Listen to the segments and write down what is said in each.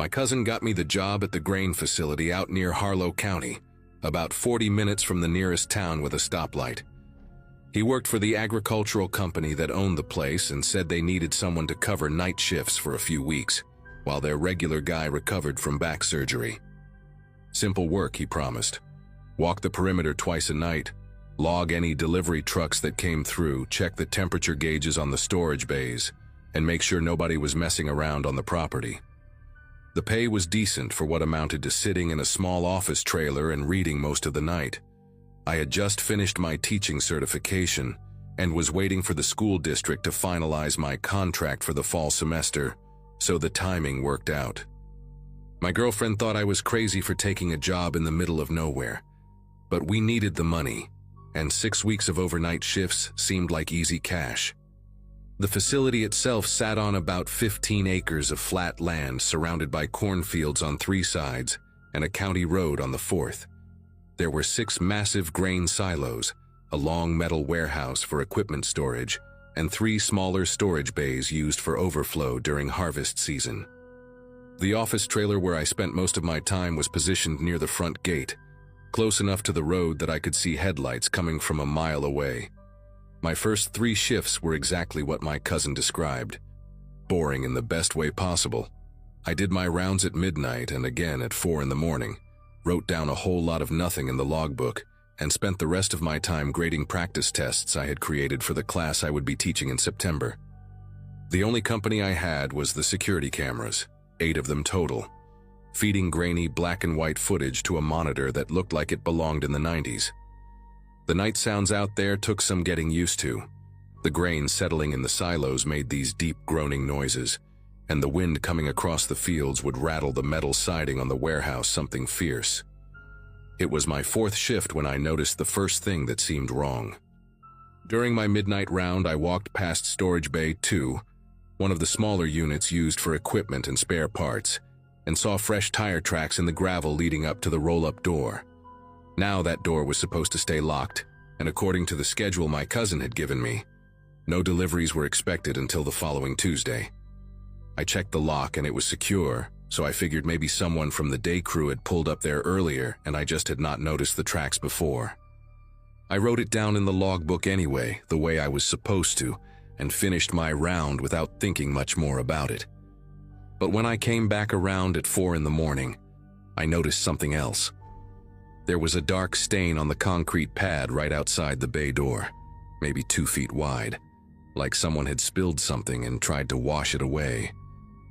My cousin got me the job at the grain facility out near Harlow County, about 40 minutes from the nearest town with a stoplight. He worked for the agricultural company that owned the place and said they needed someone to cover night shifts for a few weeks, while their regular guy recovered from back surgery. Simple work, he promised. Walk the perimeter twice a night, log any delivery trucks that came through, check the temperature gauges on the storage bays, and make sure nobody was messing around on the property. The pay was decent for what amounted to sitting in a small office trailer and reading most of the night. I had just finished my teaching certification and was waiting for the school district to finalize my contract for the fall semester, so the timing worked out. My girlfriend thought I was crazy for taking a job in the middle of nowhere, but we needed the money, and 6 weeks of overnight shifts seemed like easy cash. The facility itself sat on about 15 acres of flat land surrounded by cornfields on 3 sides and a county road on the 4th. There were 6 massive grain silos, a long metal warehouse for equipment storage, and 3 smaller storage bays used for overflow during harvest season. The office trailer where I spent most of my time was positioned near the front gate, close enough to the road that I could see headlights coming from a mile away. My first 3 shifts were exactly what my cousin described. Boring in the best way possible. I did my rounds at midnight and again at 4 in the morning, wrote down a whole lot of nothing in the logbook, and spent the rest of my time grading practice tests I had created for the class I would be teaching in September. The only company I had was the security cameras, 8 of them total, feeding grainy black and white footage to a monitor that looked like it belonged in the 90s. The night sounds out there took some getting used to. The grain settling in the silos made these deep groaning noises, and the wind coming across the fields would rattle the metal siding on the warehouse something fierce. It was my 4th shift when I noticed the first thing that seemed wrong. During my midnight round, I walked past Storage Bay 2, one of the smaller units used for equipment and spare parts, and saw fresh tire tracks in the gravel leading up to the roll-up door. Now that door was supposed to stay locked, and according to the schedule my cousin had given me, no deliveries were expected until the following Tuesday. I checked the lock and it was secure, so I figured maybe someone from the day crew had pulled up there earlier and I just had not noticed the tracks before. I wrote it down in the logbook anyway, the way I was supposed to, and finished my round without thinking much more about it. But when I came back around at 4 in the morning, I noticed something else. There was a dark stain on the concrete pad right outside the bay door, maybe 2 feet wide, like someone had spilled something and tried to wash it away.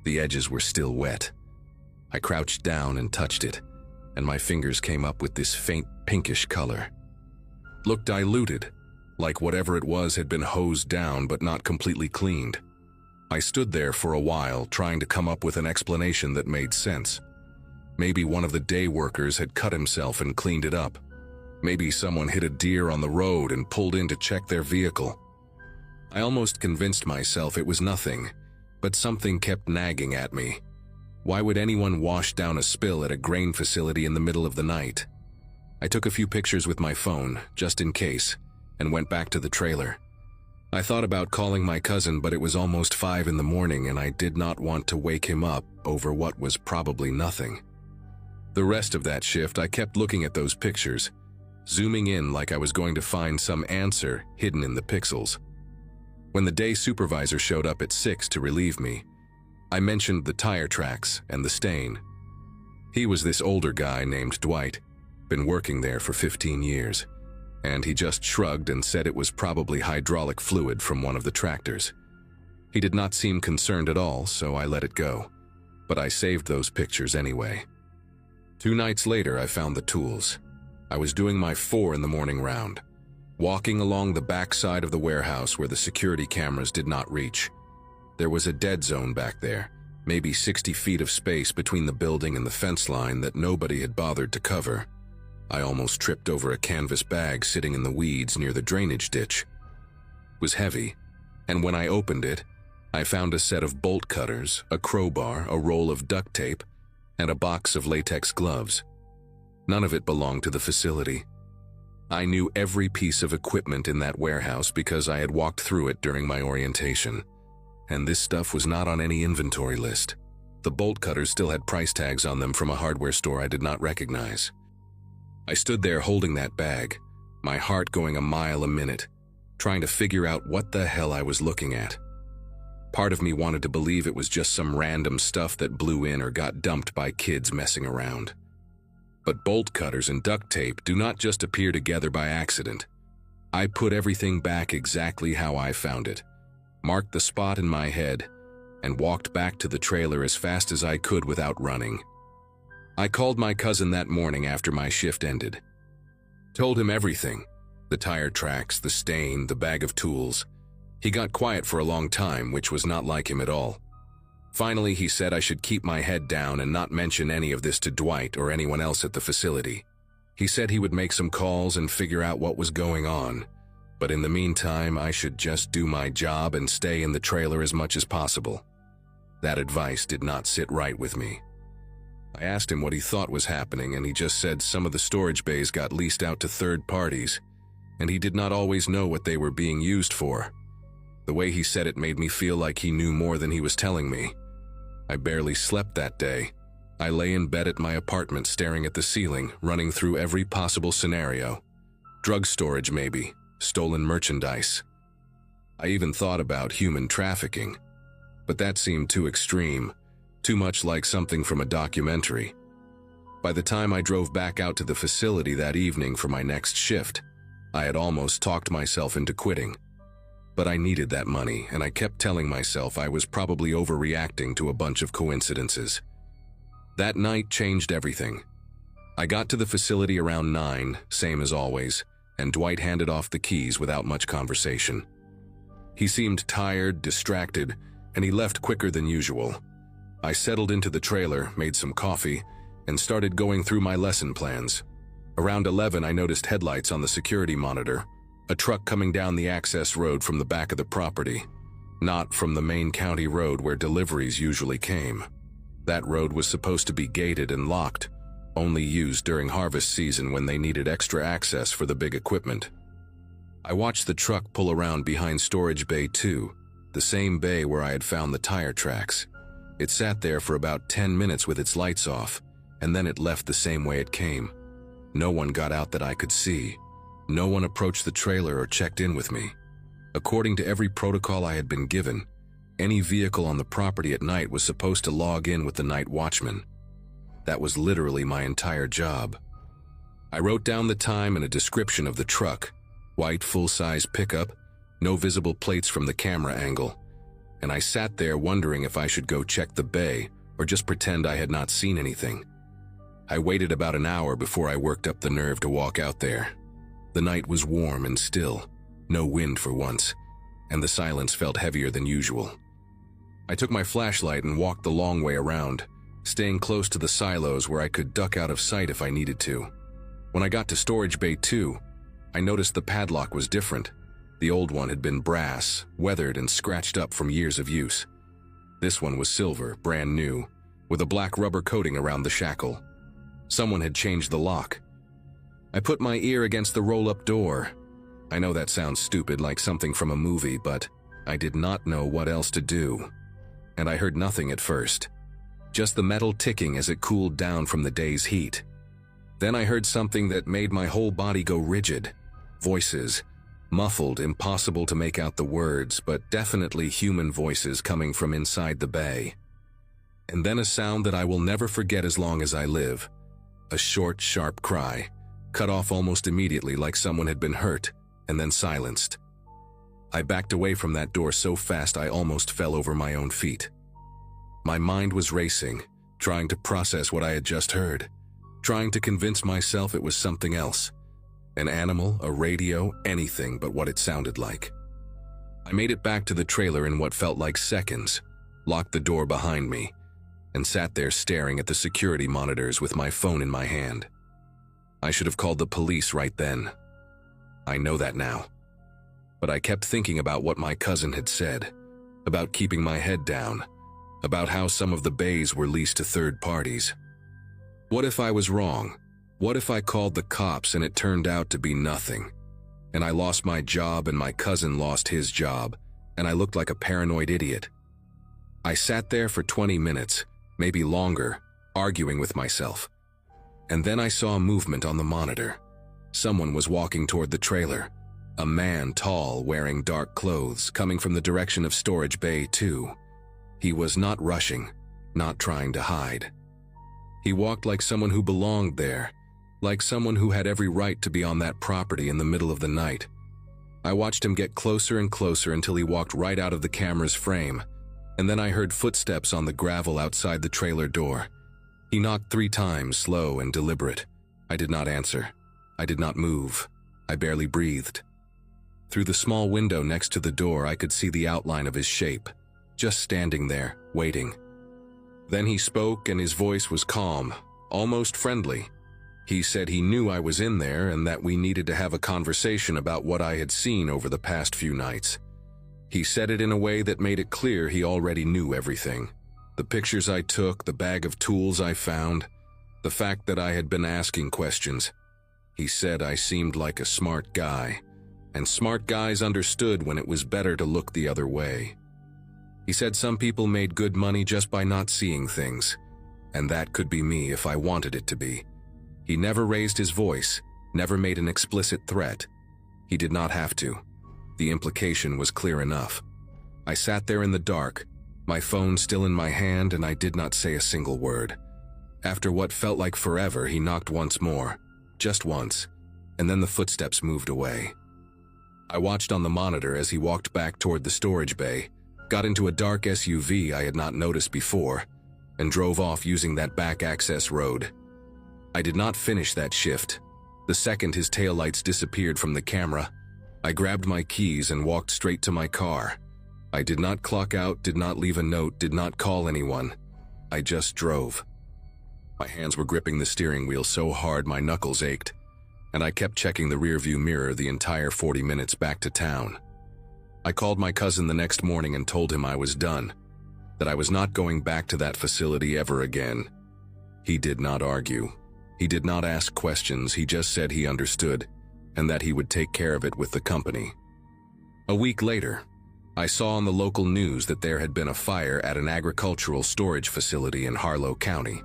The edges were still wet. I crouched down and touched it, and my fingers came up with this faint pinkish color. Looked diluted, like whatever it was had been hosed down but not completely cleaned. I stood there for a while trying to come up with an explanation that made sense. Maybe one of the day workers had cut himself and cleaned it up. Maybe someone hit a deer on the road and pulled in to check their vehicle. I almost convinced myself it was nothing, but something kept nagging at me. Why would anyone wash down a spill at a grain facility in the middle of the night? I took a few pictures with my phone, just in case, and went back to the trailer. I thought about calling my cousin, but it was almost 5 in the morning and I did not want to wake him up over what was probably nothing. The rest of that shift, I kept looking at those pictures, zooming in like I was going to find some answer hidden in the pixels. When the day supervisor showed up at 6 to relieve me, I mentioned the tire tracks and the stain. He was this older guy named Dwight, been working there for 15 years, and he just shrugged and said it was probably hydraulic fluid from one of the tractors. He did not seem concerned at all, so I let it go, but I saved those pictures anyway. 2 nights later, I found the tools. I was doing my 4 in the morning round, walking along the back side of the warehouse where the security cameras did not reach. There was a dead zone back there, maybe 60 feet of space between the building and the fence line that nobody had bothered to cover. I almost tripped over a canvas bag sitting in the weeds near the drainage ditch. It was heavy, and when I opened it, I found a set of bolt cutters, a crowbar, a roll of duct tape, and a box of latex gloves. None of it belonged to the facility. I knew every piece of equipment in that warehouse because I had walked through it during my orientation, and this stuff was not on any inventory list. The bolt cutters still had price tags on them from a hardware store I did not recognize. I stood there holding that bag, my heart going a mile a minute, trying to figure out what the hell I was looking at. Part of me wanted to believe it was just some random stuff that blew in or got dumped by kids messing around. But bolt cutters and duct tape do not just appear together by accident. I put everything back exactly how I found it, marked the spot in my head, and walked back to the trailer as fast as I could without running. I called my cousin that morning after my shift ended. Told him everything, the tire tracks, the stain, the bag of tools. He got quiet for a long time, which was not like him at all. Finally, he said I should keep my head down and not mention any of this to Dwight or anyone else at the facility. He said he would make some calls and figure out what was going on, but in the meantime, I should just do my job and stay in the trailer as much as possible. That advice did not sit right with me. I asked him what he thought was happening, and he just said some of the storage bays got leased out to third parties, and he did not always know what they were being used for. The way he said it made me feel like he knew more than he was telling me. I barely slept that day. I lay in bed at my apartment staring at the ceiling, running through every possible scenario. Drug storage maybe, stolen merchandise. I even thought about human trafficking. But that seemed too extreme, too much like something from a documentary. By the time I drove back out to the facility that evening for my next shift, I had almost talked myself into quitting. But I needed that money, and I kept telling myself I was probably overreacting to a bunch of coincidences. That night changed everything. I got to the facility around 9, same as always, and Dwight handed off the keys without much conversation. He seemed tired, distracted, and he left quicker than usual. I settled into the trailer, made some coffee, and started going through my lesson plans. Around 11, I noticed headlights on the security monitor, a truck coming down the access road from the back of the property, not from the main county road where deliveries usually came. That road was supposed to be gated and locked, only used during harvest season when they needed extra access for the big equipment. I watched the truck pull around behind Storage Bay 2, the same bay where I had found the tire tracks. It sat there for about 10 minutes with its lights off, and then it left the same way it came. No one got out that I could see. No one approached the trailer or checked in with me. According to every protocol I had been given, any vehicle on the property at night was supposed to log in with the night watchman. That was literally my entire job. I wrote down the time and a description of the truck, white full-size pickup, no visible plates from the camera angle, and I sat there wondering if I should go check the bay or just pretend I had not seen anything. I waited about an hour before I worked up the nerve to walk out there. The night was warm and still, no wind for once, and the silence felt heavier than usual. I took my flashlight and walked the long way around, staying close to the silos where I could duck out of sight if I needed to. When I got to Storage Bay 2, I noticed the padlock was different. The old one had been brass, weathered and scratched up from years of use. This one was silver, brand new, with a black rubber coating around the shackle. Someone had changed the lock. I put my ear against the roll-up door. I know that sounds stupid, like something from a movie, but I did not know what else to do. And I heard nothing at first. Just the metal ticking as it cooled down from the day's heat. Then I heard something that made my whole body go rigid. Voices. Muffled, impossible to make out the words, but definitely human voices coming from inside the bay. And then a sound that I will never forget as long as I live. A short, sharp cry, cut off almost immediately like someone had been hurt, and then silenced. I backed away from that door so fast I almost fell over my own feet. My mind was racing, trying to process what I had just heard, trying to convince myself it was something else. An animal, a radio, anything but what it sounded like. I made it back to the trailer in what felt like seconds, locked the door behind me, and sat there staring at the security monitors with my phone in my hand. I should have called the police right then. I know that now. But I kept thinking about what my cousin had said, about keeping my head down, about how some of the bays were leased to third parties. What if I was wrong? What if I called the cops and it turned out to be nothing? And I lost my job and my cousin lost his job, and I looked like a paranoid idiot. I sat there for 20 minutes, maybe longer, arguing with myself. And then I saw a movement on the monitor. Someone was walking toward the trailer. A man, tall, wearing dark clothes, coming from the direction of Storage Bay 2. He was not rushing, not trying to hide. He walked like someone who belonged there, like someone who had every right to be on that property in the middle of the night. I watched him get closer and closer until he walked right out of the camera's frame, and then I heard footsteps on the gravel outside the trailer door. He knocked 3 times, slow and deliberate. I did not answer. I did not move. I barely breathed. Through the small window next to the door, I could see the outline of his shape, just standing there, waiting. Then he spoke, and his voice was calm, almost friendly. He said he knew I was in there and that we needed to have a conversation about what I had seen over the past few nights. He said it in a way that made it clear he already knew everything. The pictures I took, the bag of tools I found, the fact that I had been asking questions. He said I seemed like a smart guy, and smart guys understood when it was better to look the other way. He said some people made good money just by not seeing things, and that could be me if I wanted it to be. He never raised his voice, never made an explicit threat. He did not have to. The implication was clear enough. I sat there in the dark, my phone still in my hand, and I did not say a single word. After what felt like forever, he knocked once more, just once, and then the footsteps moved away. I watched on the monitor as he walked back toward the storage bay, got into a dark SUV I had not noticed before, and drove off using that back access road. I did not finish that shift. The second his taillights disappeared from the camera, I grabbed my keys and walked straight to my car. I did not clock out, did not leave a note, did not call anyone. I just drove. My hands were gripping the steering wheel so hard my knuckles ached, and I kept checking the rearview mirror the entire 40 minutes back to town. I called my cousin the next morning and told him I was done, that I was not going back to that facility ever again. He did not argue. He did not ask questions, he just said he understood, and that he would take care of it with the company. A week later, I saw on the local news that there had been a fire at an agricultural storage facility in Harlow County.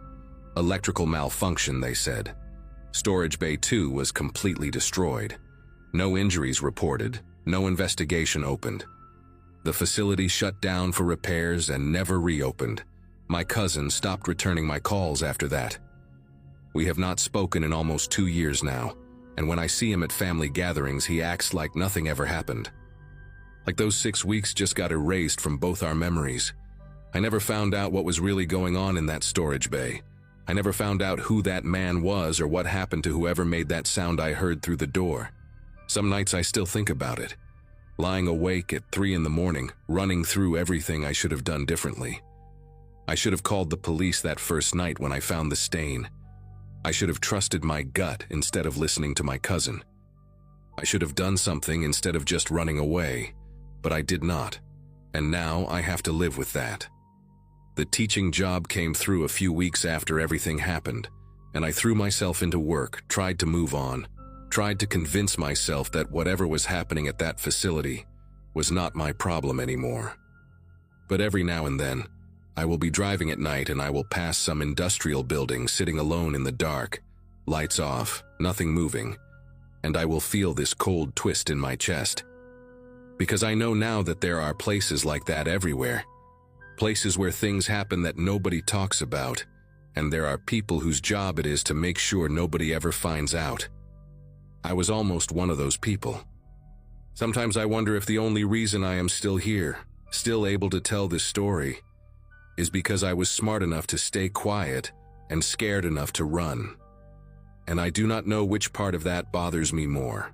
Electrical malfunction, they said. Storage Bay 2 was completely destroyed. No injuries reported, no investigation opened. The facility shut down for repairs and never reopened. My cousin stopped returning my calls after that. We have not spoken in almost 2 years now, and when I see him at family gatherings, he acts like nothing ever happened. Like those 6 weeks just got erased from both our memories. I never found out what was really going on in that storage bay. I never found out who that man was or what happened to whoever made that sound I heard through the door. Some nights I still think about it. Lying awake at 3 in the morning, running through everything I should have done differently. I should have called the police that first night when I found the stain. I should have trusted my gut instead of listening to my cousin. I should have done something instead of just running away, but I did not, and now I have to live with that. The teaching job came through a few weeks after everything happened, and I threw myself into work, tried to move on, tried to convince myself that whatever was happening at that facility was not my problem anymore. But every now and then, I will be driving at night and I will pass some industrial building sitting alone in the dark, lights off, nothing moving, and I will feel this cold twist in my chest. Because I know now that there are places like that everywhere. Places where things happen that nobody talks about, and there are people whose job it is to make sure nobody ever finds out. I was almost one of those people. Sometimes I wonder if the only reason I am still here, still able to tell this story, is because I was smart enough to stay quiet and scared enough to run. And I do not know which part of that bothers me more.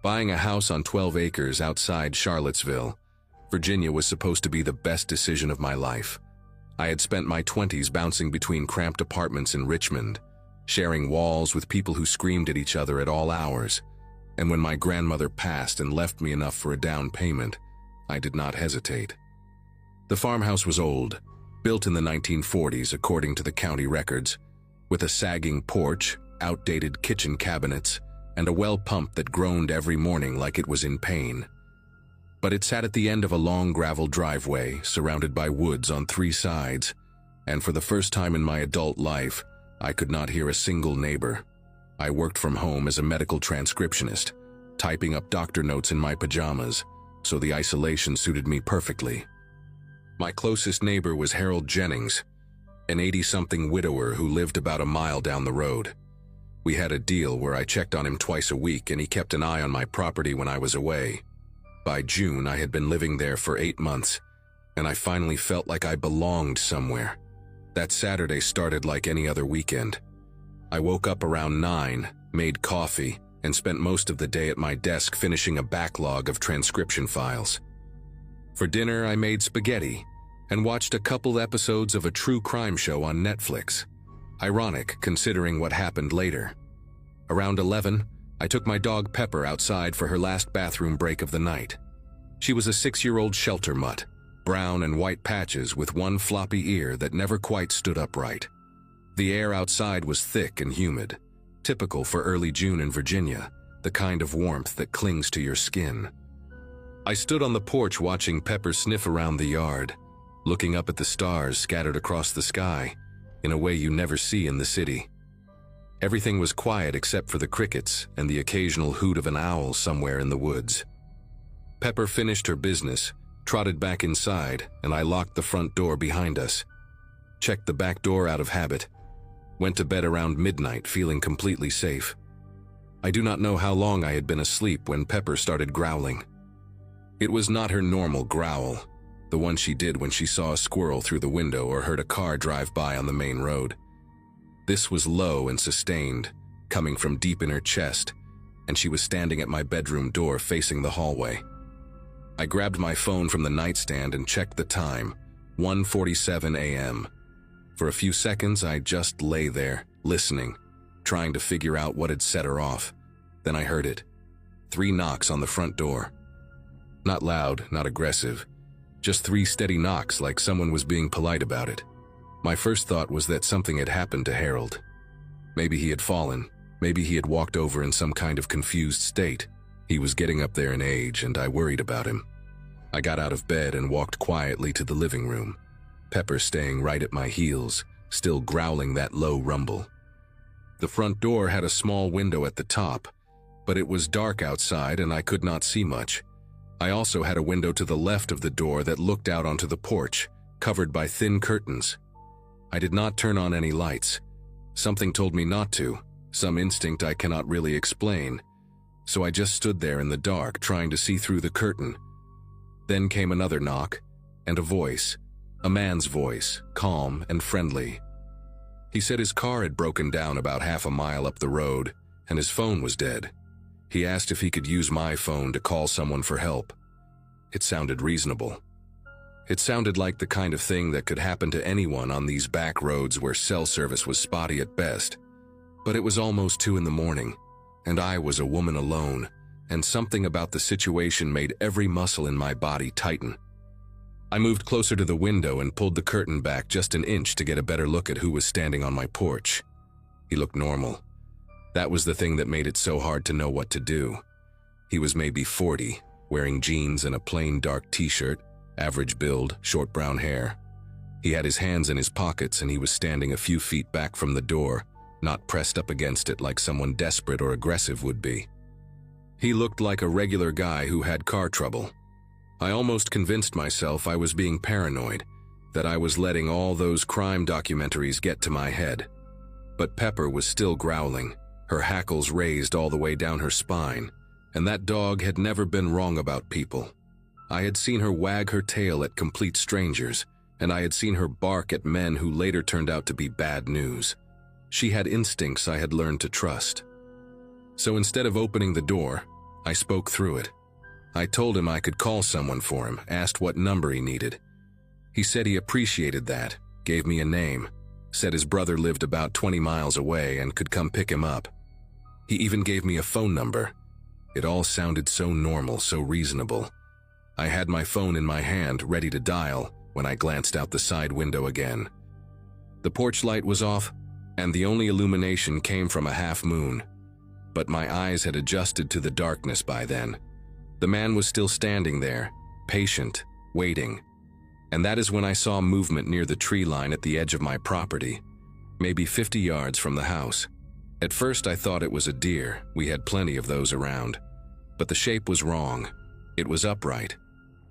Buying a house on 12 acres outside Charlottesville, Virginia was supposed to be the best decision of my life. I had spent my 20s bouncing between cramped apartments in Richmond, sharing walls with people who screamed at each other at all hours. And when my grandmother passed and left me enough for a down payment, I did not hesitate. The farmhouse was old, built in the 1940s according to the county records, with a sagging porch, outdated kitchen cabinets, and a well pump that groaned every morning like it was in pain. But it sat at the end of a long gravel driveway, surrounded by woods on 3 sides, and for the first time in my adult life, I could not hear a single neighbor. I worked from home as a medical transcriptionist, typing up doctor notes in my pajamas, so the isolation suited me perfectly. My closest neighbor was Harold Jennings, an 80-something widower who lived about a mile down the road. We had a deal where I checked on him twice a week and he kept an eye on my property when I was away. By June, I had been living there for 8 months, and I finally felt like I belonged somewhere. That Saturday started like any other weekend. I woke up around 9, made coffee, and spent most of the day at my desk finishing a backlog of transcription files. For dinner, I made spaghetti and watched a couple episodes of a true crime show on Netflix. Ironic, considering what happened later. Around 11, I took my dog Pepper outside for her last bathroom break of the night. She was a 6-year-old shelter mutt, brown and white patches with one floppy ear that never quite stood upright. The air outside was thick and humid, typical for early June in Virginia, the kind of warmth that clings to your skin. I stood on the porch watching Pepper sniff around the yard, looking up at the stars scattered across the sky, in a way you never see in the city. Everything was quiet except for the crickets and the occasional hoot of an owl somewhere in the woods. Pepper finished her business, trotted back inside, and I locked the front door behind us. Checked the back door out of habit. Went to bed around midnight feeling completely safe. I do not know how long I had been asleep when Pepper started growling. It was not her normal growl, the one she did when she saw a squirrel through the window or heard a car drive by on the main road. This was low and sustained, coming from deep in her chest, and she was standing at my bedroom door facing the hallway. I grabbed my phone from the nightstand and checked the time, 1:47 a.m. For a few seconds, I just lay there, listening, trying to figure out what had set her off. Then I heard it. 3 knocks on the front door. Not loud, not aggressive. Just 3 steady knocks like someone was being polite about it. My first thought was that something had happened to Harold. Maybe he had fallen. Maybe he had walked over in some kind of confused state. He was getting up there in age, and I worried about him. I got out of bed and walked quietly to the living room, Pepper staying right at my heels, still growling that low rumble. The front door had a small window at the top, but it was dark outside and I could not see much. I also had a window to the left of the door that looked out onto the porch, covered by thin curtains. I did not turn on any lights. Something told me not to, some instinct I cannot really explain. So I just stood there in the dark, trying to see through the curtain. Then came another knock, and a voice, a man's voice, calm and friendly. He said his car had broken down about half a mile up the road, and his phone was dead. He asked if he could use my phone to call someone for help. It sounded reasonable. It sounded like the kind of thing that could happen to anyone on these back roads where cell service was spotty at best. But it was almost 2 in the morning, and I was a woman alone, and something about the situation made every muscle in my body tighten. I moved closer to the window and pulled the curtain back just an inch to get a better look at who was standing on my porch. He looked normal. That was the thing that made it so hard to know what to do. He was maybe 40, wearing jeans and a plain dark t-shirt, average build, short brown hair. He had his hands in his pockets and he was standing a few feet back from the door, not pressed up against it like someone desperate or aggressive would be. He looked like a regular guy who had car trouble. I almost convinced myself I was being paranoid, that I was letting all those crime documentaries get to my head. But Pepper was still growling, her hackles raised all the way down her spine, and that dog had never been wrong about people. I had seen her wag her tail at complete strangers, and I had seen her bark at men who later turned out to be bad news. She had instincts I had learned to trust. So instead of opening the door, I spoke through it. I told him I could call someone for him, asked what number he needed. He said he appreciated that, gave me a name, said his brother lived about 20 miles away and could come pick him up. He even gave me a phone number. It all sounded so normal, so reasonable. I had my phone in my hand, ready to dial, when I glanced out the side window again. The porch light was off, and the only illumination came from a half moon. but my eyes had adjusted to the darkness by then. The man was still standing there, patient, waiting. And that is when I saw movement near the tree line at the edge of my property, maybe 50 yards from the house. At first I thought it was a deer, we had plenty of those around. But the shape was wrong. It was upright.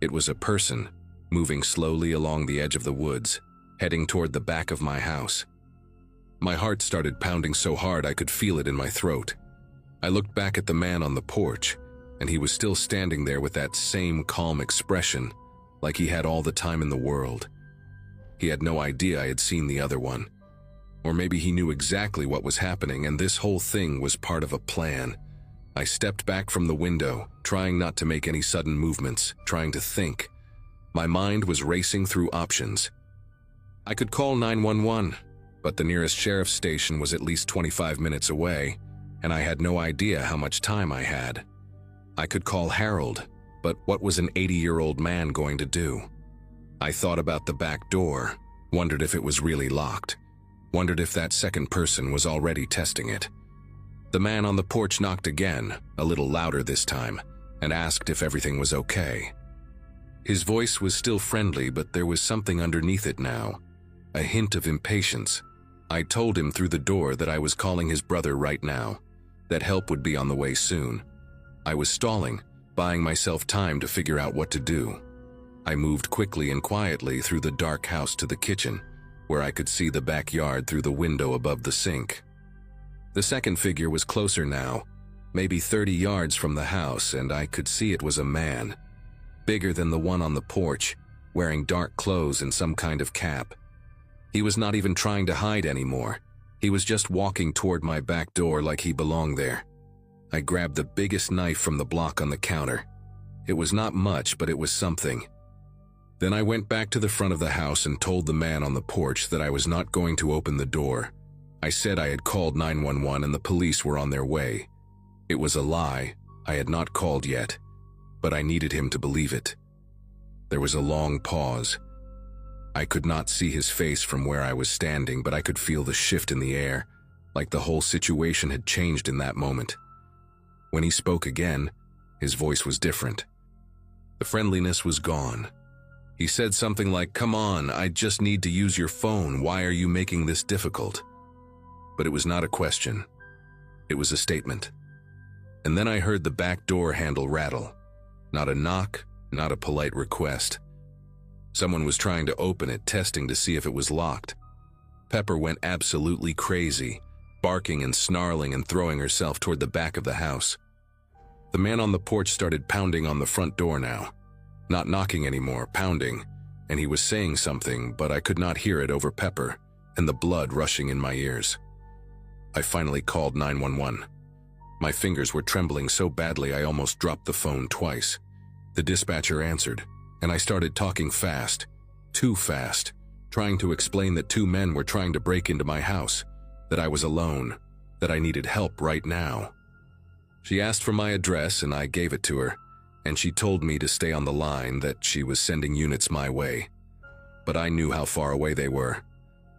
It was a person, moving slowly along the edge of the woods, heading toward the back of my house. My heart started pounding so hard I could feel it in my throat. I looked back at the man on the porch, and he was still standing there with that same calm expression, like he had all the time in the world. He had no idea I had seen the other one. Or maybe he knew exactly what was happening, and this whole thing was part of a plan. I stepped back from the window, trying not to make any sudden movements, trying to think. My mind was racing through options. I could call 911, but the nearest sheriff's station was at least 25 minutes away, and I had no idea how much time I had. I could call Harold, but what was an 80-year-old man going to do? I thought about the back door, wondered if it was really locked, wondered if that second person was already testing it. The man on the porch knocked again, a little louder this time, and asked if everything was okay. His voice was still friendly, but there was something underneath it now, a hint of impatience. I told him through the door that I was calling his brother right now, that help would be on the way soon. I was stalling, buying myself time to figure out what to do. I moved quickly and quietly through the dark house to the kitchen, where I could see the backyard through the window above the sink. The second figure was closer now, maybe 30 yards from the house, and I could see it was a man, bigger than the one on the porch, wearing dark clothes and some kind of cap. He was not even trying to hide anymore. He was just walking toward my back door like he belonged there. I grabbed the biggest knife from the block on the counter. It was not much, but it was something. Then I went back to the front of the house and told the man on the porch that I was not going to open the door. I said I had called 911 and the police were on their way. It was a lie. I had not called yet, but I needed him to believe it. There was a long pause. I could not see his face from where I was standing, but I could feel the shift in the air, like the whole situation had changed in that moment. When he spoke again, his voice was different. The friendliness was gone. He said something like, "Come on, I just need to use your phone. Why are you making this difficult?" But it was not a question. It was a statement. And then I heard the back door handle rattle. Not a knock, not a polite request. Someone was trying to open it, testing to see if it was locked. Pepper went absolutely crazy, barking and snarling and throwing herself toward the back of the house. The man on the porch started pounding on the front door now. Not knocking anymore, pounding, and he was saying something, but I could not hear it over Pepper and the blood rushing in my ears. I finally called 911. My fingers were trembling so badly I almost dropped the phone twice. The dispatcher answered, and I started talking fast, too fast, trying to explain that two men were trying to break into my house, that I was alone, that I needed help right now. She asked for my address and I gave it to her, and she told me to stay on the line, that she was sending units my way. But I knew how far away they were.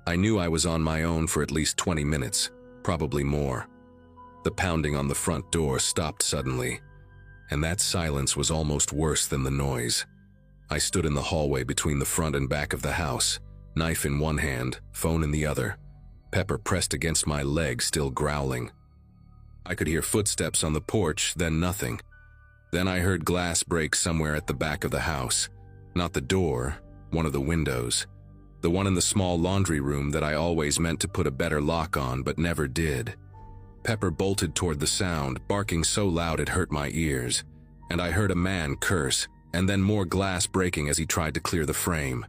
I knew I was on my own for at least 20 minutes, probably more. The pounding on the front door stopped suddenly, and that silence was almost worse than the noise. I stood in the hallway between the front and back of the house, knife in one hand, phone in the other. Pepper pressed against my leg, still growling. I could hear footsteps on the porch, then nothing. Then I heard glass break somewhere at the back of the house. Not the door, one of the windows. The one in the small laundry room that I always meant to put a better lock on, but never did. Pepper bolted toward the sound, barking so loud it hurt my ears, and I heard a man curse, and then more glass breaking as he tried to clear the frame.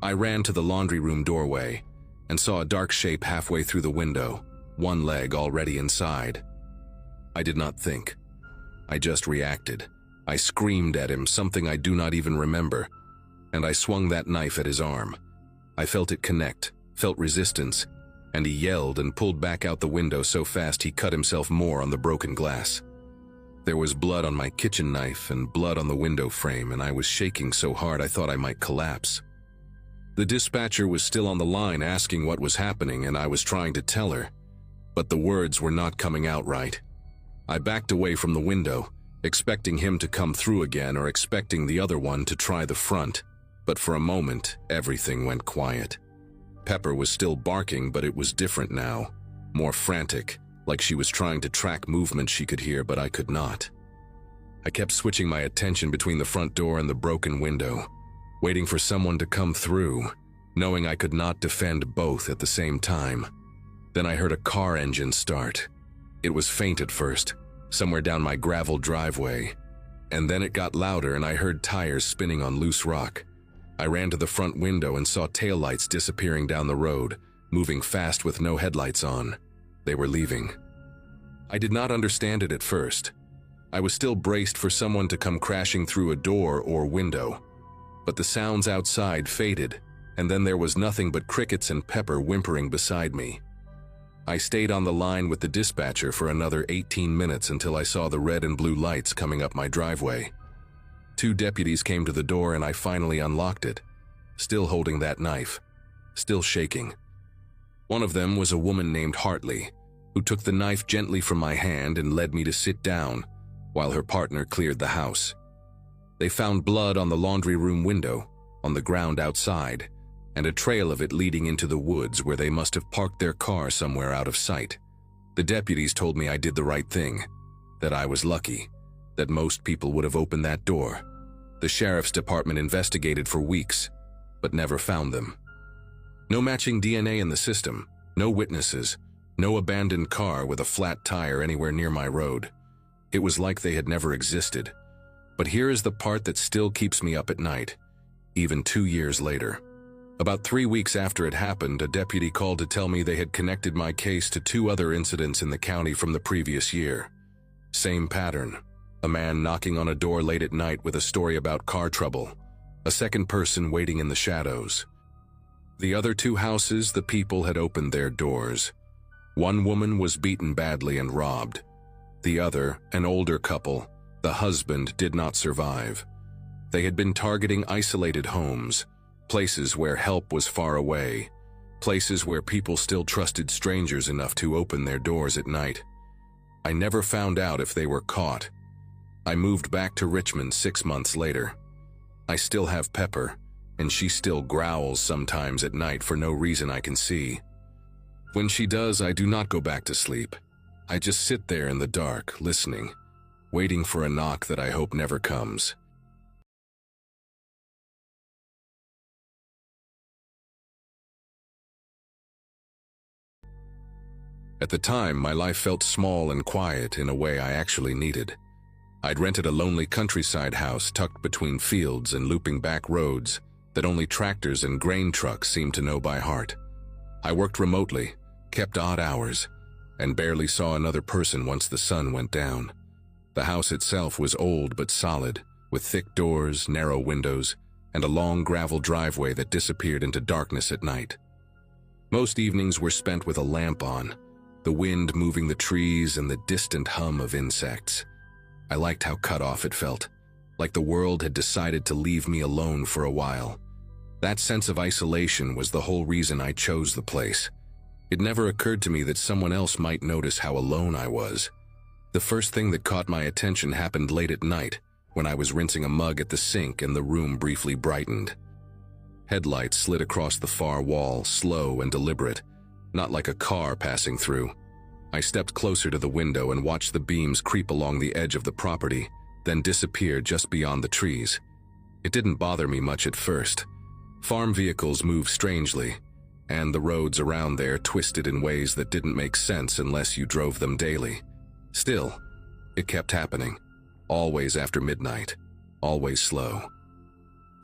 I ran to the laundry room doorway, and saw a dark shape halfway through the window, one leg already inside. I did not think. I just reacted. I screamed at him, something I do not even remember, and I swung that knife at his arm. I felt it connect, felt resistance, and he yelled and pulled back out the window so fast he cut himself more on the broken glass. There was blood on my kitchen knife and blood on the window frame, and I was shaking so hard I thought I might collapse. The dispatcher was still on the line asking what was happening, and I was trying to tell her, but the words were not coming out right. I backed away from the window, expecting him to come through again or expecting the other one to try the front, but for a moment, everything went quiet. Pepper was still barking, but it was different now, more frantic, like she was trying to track movements she could hear, but I could not. I kept switching my attention between the front door and the broken window, waiting for someone to come through, knowing I could not defend both at the same time. Then I heard a car engine start. It was faint at first, somewhere down my gravel driveway, and then it got louder and I heard tires spinning on loose rock. I ran to the front window and saw taillights disappearing down the road, moving fast with no headlights on. They were leaving. I did not understand it at first. I was still braced for someone to come crashing through a door or window. But the sounds outside faded, and then there was nothing but crickets and Pepper whimpering beside me. I stayed on the line with the dispatcher for another 18 minutes until I saw the red and blue lights coming up my driveway. 2 deputies came to the door and I finally unlocked it, still holding that knife, still shaking. One of them was a woman named Hartley, who took the knife gently from my hand and led me to sit down, while her partner cleared the house. They found blood on the laundry room window, on the ground outside, and a trail of it leading into the woods where they must have parked their car somewhere out of sight. The deputies told me I did the right thing, that I was lucky, that most people would have opened that door. The sheriff's department investigated for weeks, but never found them. No matching DNA in the system, no witnesses, no abandoned car with a flat tire anywhere near my road. It was like they had never existed. But here is the part that still keeps me up at night, even 2 years later. About 3 weeks after it happened, a deputy called to tell me they had connected my case to 2 other incidents in the county from the previous year. Same pattern. A man knocking on a door late at night with a story about car trouble. A second person waiting in the shadows. The other 2 houses, the people had opened their doors. One woman was beaten badly and robbed. The other, an older couple, the husband did not survive. They had been targeting isolated homes, places where help was far away, places where people still trusted strangers enough to open their doors at night. I never found out if they were caught. I moved back to Richmond 6 months later. I still have Pepper, and she still growls sometimes at night for no reason I can see. When she does, I do not go back to sleep. I just sit there in the dark, listening, waiting for a knock that I hope never comes. At the time, my life felt small and quiet in a way I actually needed. I'd rented a lonely countryside house tucked between fields and looping back roads that only tractors and grain trucks seemed to know by heart. I worked remotely, kept odd hours, and barely saw another person once the sun went down. The house itself was old but solid, with thick doors, narrow windows, and a long gravel driveway that disappeared into darkness at night. Most evenings were spent with a lamp on, the wind moving the trees and the distant hum of insects. I liked how cut off it felt, like the world had decided to leave me alone for a while. That sense of isolation was the whole reason I chose the place. It never occurred to me that someone else might notice how alone I was. The first thing that caught my attention happened late at night, when I was rinsing a mug at the sink and the room briefly brightened. Headlights slid across the far wall, slow and deliberate, not like a car passing through. I stepped closer to the window and watched the beams creep along the edge of the property, then disappear just beyond the trees. It didn't bother me much at first. Farm vehicles move strangely, and the roads around there twisted in ways that didn't make sense unless you drove them daily. Still, it kept happening, always after midnight, always slow.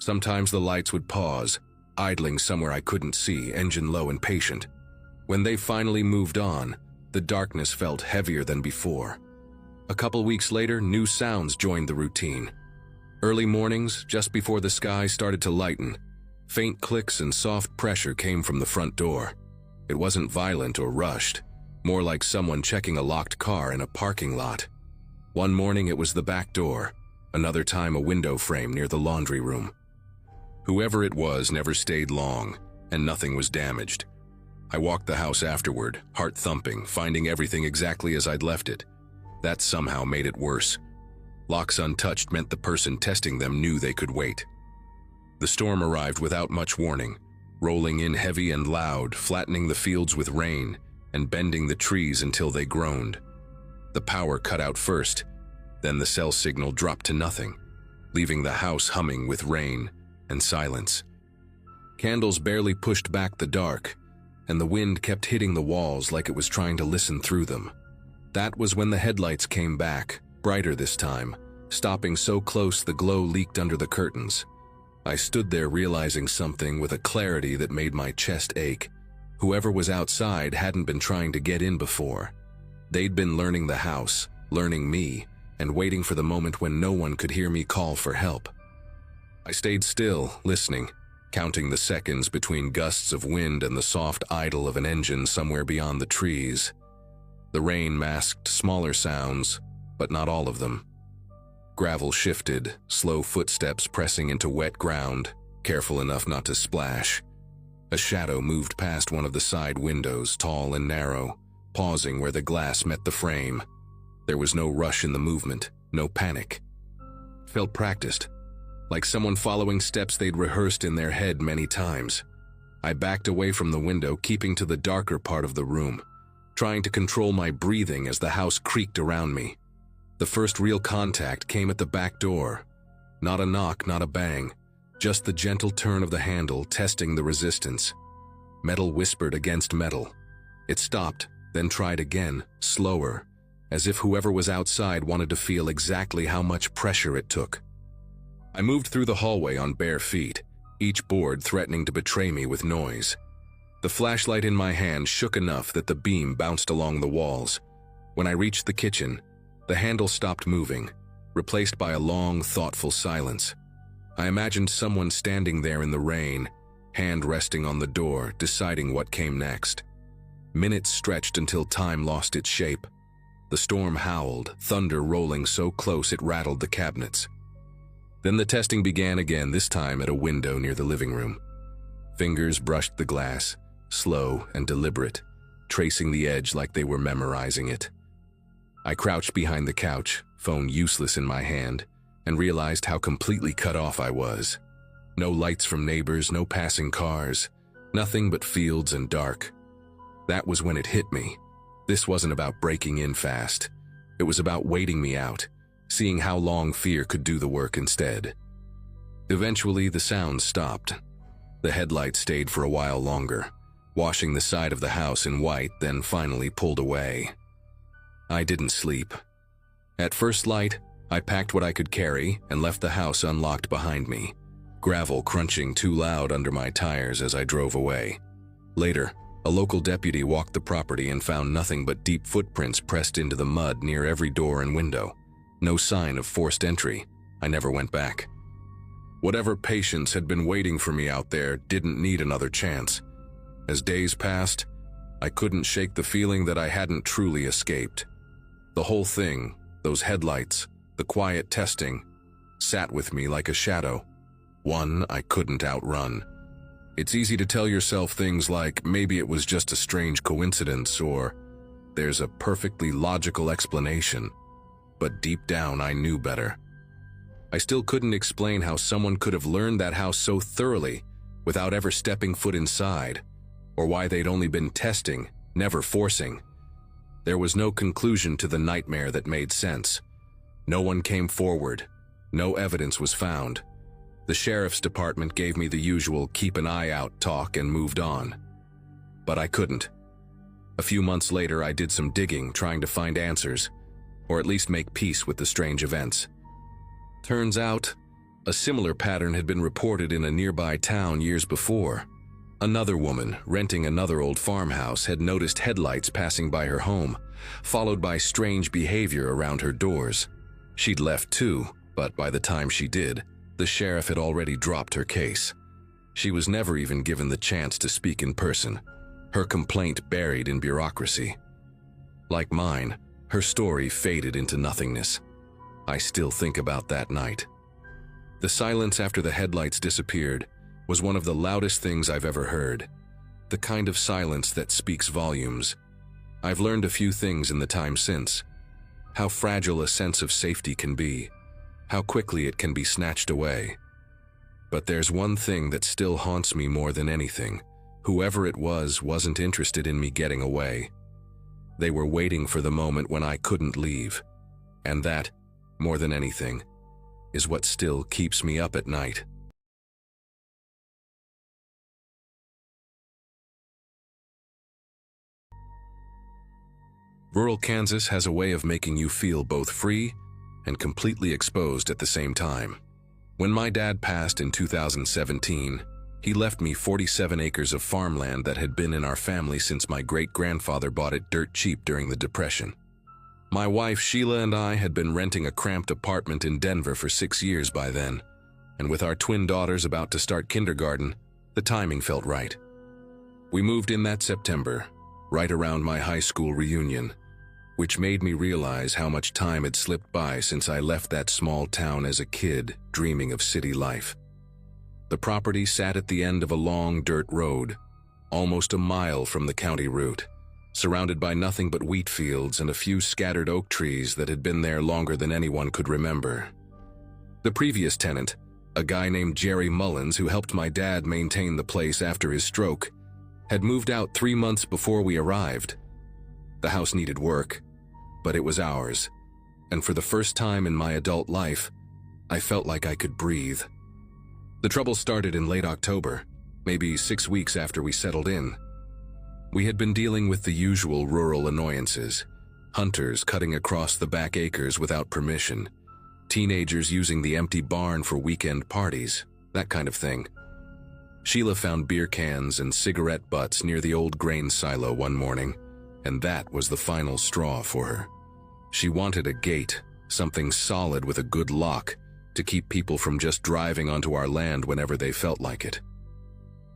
Sometimes the lights would pause, idling somewhere I couldn't see, engine low and patient. When they finally moved on, the darkness felt heavier than before. A couple weeks later, new sounds joined the routine. Early mornings, just before the sky started to lighten, faint clicks and soft pressure came from the front door. It wasn't violent or rushed, more like someone checking a locked car in a parking lot. One morning it was the back door, another time a window frame near the laundry room. Whoever it was never stayed long, and nothing was damaged. I walked the house afterward, heart thumping, finding everything exactly as I'd left it. That somehow made it worse. Locks untouched meant the person testing them knew they could wait. The storm arrived without much warning, rolling in heavy and loud, flattening the fields with rain and bending the trees until they groaned. The power cut out first, then the cell signal dropped to nothing, leaving the house humming with rain and silence. Candles barely pushed back the dark, and the wind kept hitting the walls like it was trying to listen through them. That was when the headlights came back, brighter this time, stopping so close the glow leaked under the curtains. I stood there realizing something with a clarity that made my chest ache. Whoever was outside hadn't been trying to get in before. They'd been learning the house, learning me, and waiting for the moment when no one could hear me call for help. I stayed still, listening, counting the seconds between gusts of wind and the soft idle of an engine somewhere beyond the trees. The rain masked smaller sounds, but not all of them. Gravel shifted, slow footsteps pressing into wet ground, careful enough not to splash. A shadow moved past one of the side windows, tall and narrow, pausing where the glass met the frame. There was no rush in the movement, no panic. Felt practiced, like someone following steps they'd rehearsed in their head many times. I backed away from the window, keeping to the darker part of the room, trying to control my breathing as the house creaked around me. The first real contact came at the back door. Not a knock, not a bang, just the gentle turn of the handle testing the resistance. Metal whispered against metal. It stopped, then tried again, slower, as if whoever was outside wanted to feel exactly how much pressure it took. I moved through the hallway on bare feet, each board threatening to betray me with noise. The flashlight in my hand shook enough that the beam bounced along the walls. When I reached the kitchen, the handle stopped moving, replaced by a long, thoughtful silence. I imagined someone standing there in the rain, hand resting on the door, deciding what came next. Minutes stretched until time lost its shape. The storm howled, thunder rolling so close it rattled the cabinets. Then the testing began again, this time at a window near the living room. Fingers brushed the glass, slow and deliberate, tracing the edge like they were memorizing it. I crouched behind the couch, phone useless in my hand, and realized how completely cut off I was. No lights from neighbors, no passing cars, nothing but fields and dark. That was when it hit me. This wasn't about breaking in fast. It was about waiting me out, seeing how long fear could do the work instead. Eventually, the sounds stopped. The headlights stayed for a while longer, washing the side of the house in white, then finally pulled away. I didn't sleep. At first light, I packed what I could carry and left the house unlocked behind me, gravel crunching too loud under my tires as I drove away. Later, a local deputy walked the property and found nothing but deep footprints pressed into the mud near every door and window. No sign of forced entry. I never went back. Whatever patience had been waiting for me out there didn't need another chance. As days passed, I couldn't shake the feeling that I hadn't truly escaped. The whole thing, those headlights, the quiet testing, sat with me like a shadow, one I couldn't outrun. It's easy to tell yourself things like, maybe it was just a strange coincidence, or there's a perfectly logical explanation. But deep down, I knew better. I still couldn't explain how someone could have learned that house so thoroughly without ever stepping foot inside, or why they'd only been testing, never forcing. There was no conclusion to the nightmare that made sense. No one came forward. No evidence was found. The sheriff's department gave me the usual keep an eye out talk and moved on. But I couldn't. A few months later, I did some digging, trying to find answers, or at least make peace with the strange events. Turns out, a similar pattern had been reported in a nearby town years before. Another woman, renting another old farmhouse, had noticed headlights passing by her home, followed by strange behavior around her doors. She'd left too, but by the time she did, the sheriff had already dropped her case. She was never even given the chance to speak in person, her complaint buried in bureaucracy. Like mine, her story faded into nothingness. I still think about that night. The silence after the headlights disappeared was one of the loudest things I've ever heard. The kind of silence that speaks volumes. I've learned a few things in the time since. how fragile a sense of safety can be, how quickly it can be snatched away. But there's one thing that still haunts me more than anything. Whoever it was wasn't interested in me getting away. They were waiting for the moment when I couldn't leave. And that, more than anything, is what still keeps me up at night. Rural Kansas has a way of making you feel both free and completely exposed at the same time. When my dad passed in 2017, he left me 47 acres of farmland that had been in our family since my great-grandfather bought it dirt cheap during the Depression. My wife Sheila and I had been renting a cramped apartment in Denver for 6 years by then, and with our twin daughters about to start kindergarten, the timing felt right. We moved in that September, right around my high school reunion, which made me realize how much time had slipped by since I left that small town as a kid, dreaming of city life. The property sat at the end of a long dirt road, almost a mile from the county route, surrounded by nothing but wheat fields and a few scattered oak trees that had been there longer than anyone could remember. The previous tenant, a guy named Jerry Mullins who helped my dad maintain the place after his stroke, had moved out 3 months before we arrived. The house needed work, but it was ours, and for the first time in my adult life, I felt like I could breathe. The trouble started in late October, maybe 6 weeks after we settled in. We had been dealing with the usual rural annoyances: hunters cutting across the back acres without permission, teenagers using the empty barn for weekend parties, that kind of thing. Sheila found beer cans and cigarette butts near the old grain silo one morning, and that was the final straw for her. She wanted a gate, something solid with a good lock, to keep people from just driving onto our land whenever they felt like it.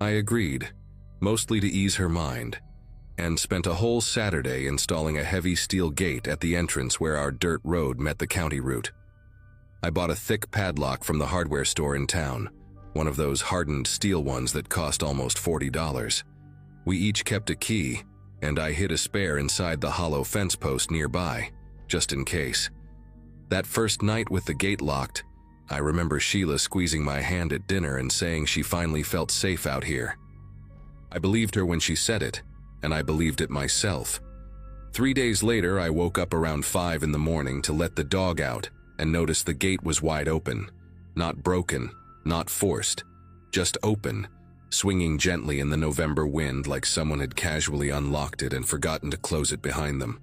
I agreed, mostly to ease her mind, and spent a whole Saturday installing a heavy steel gate at the entrance where our dirt road met the county route. I bought a thick padlock from the hardware store in town, one of those hardened steel ones that cost almost $40. We each kept a key, and I hid a spare inside the hollow fence post nearby, just in case. That first night with the gate locked, I remember Sheila squeezing my hand at dinner and saying she finally felt safe out here. I believed her when she said it, and I believed it myself. 3 days later, I woke up around 5 in the morning to let the dog out and noticed the gate was wide open, not broken, not forced, just open, swinging gently in the November wind like someone had casually unlocked it and forgotten to close it behind them.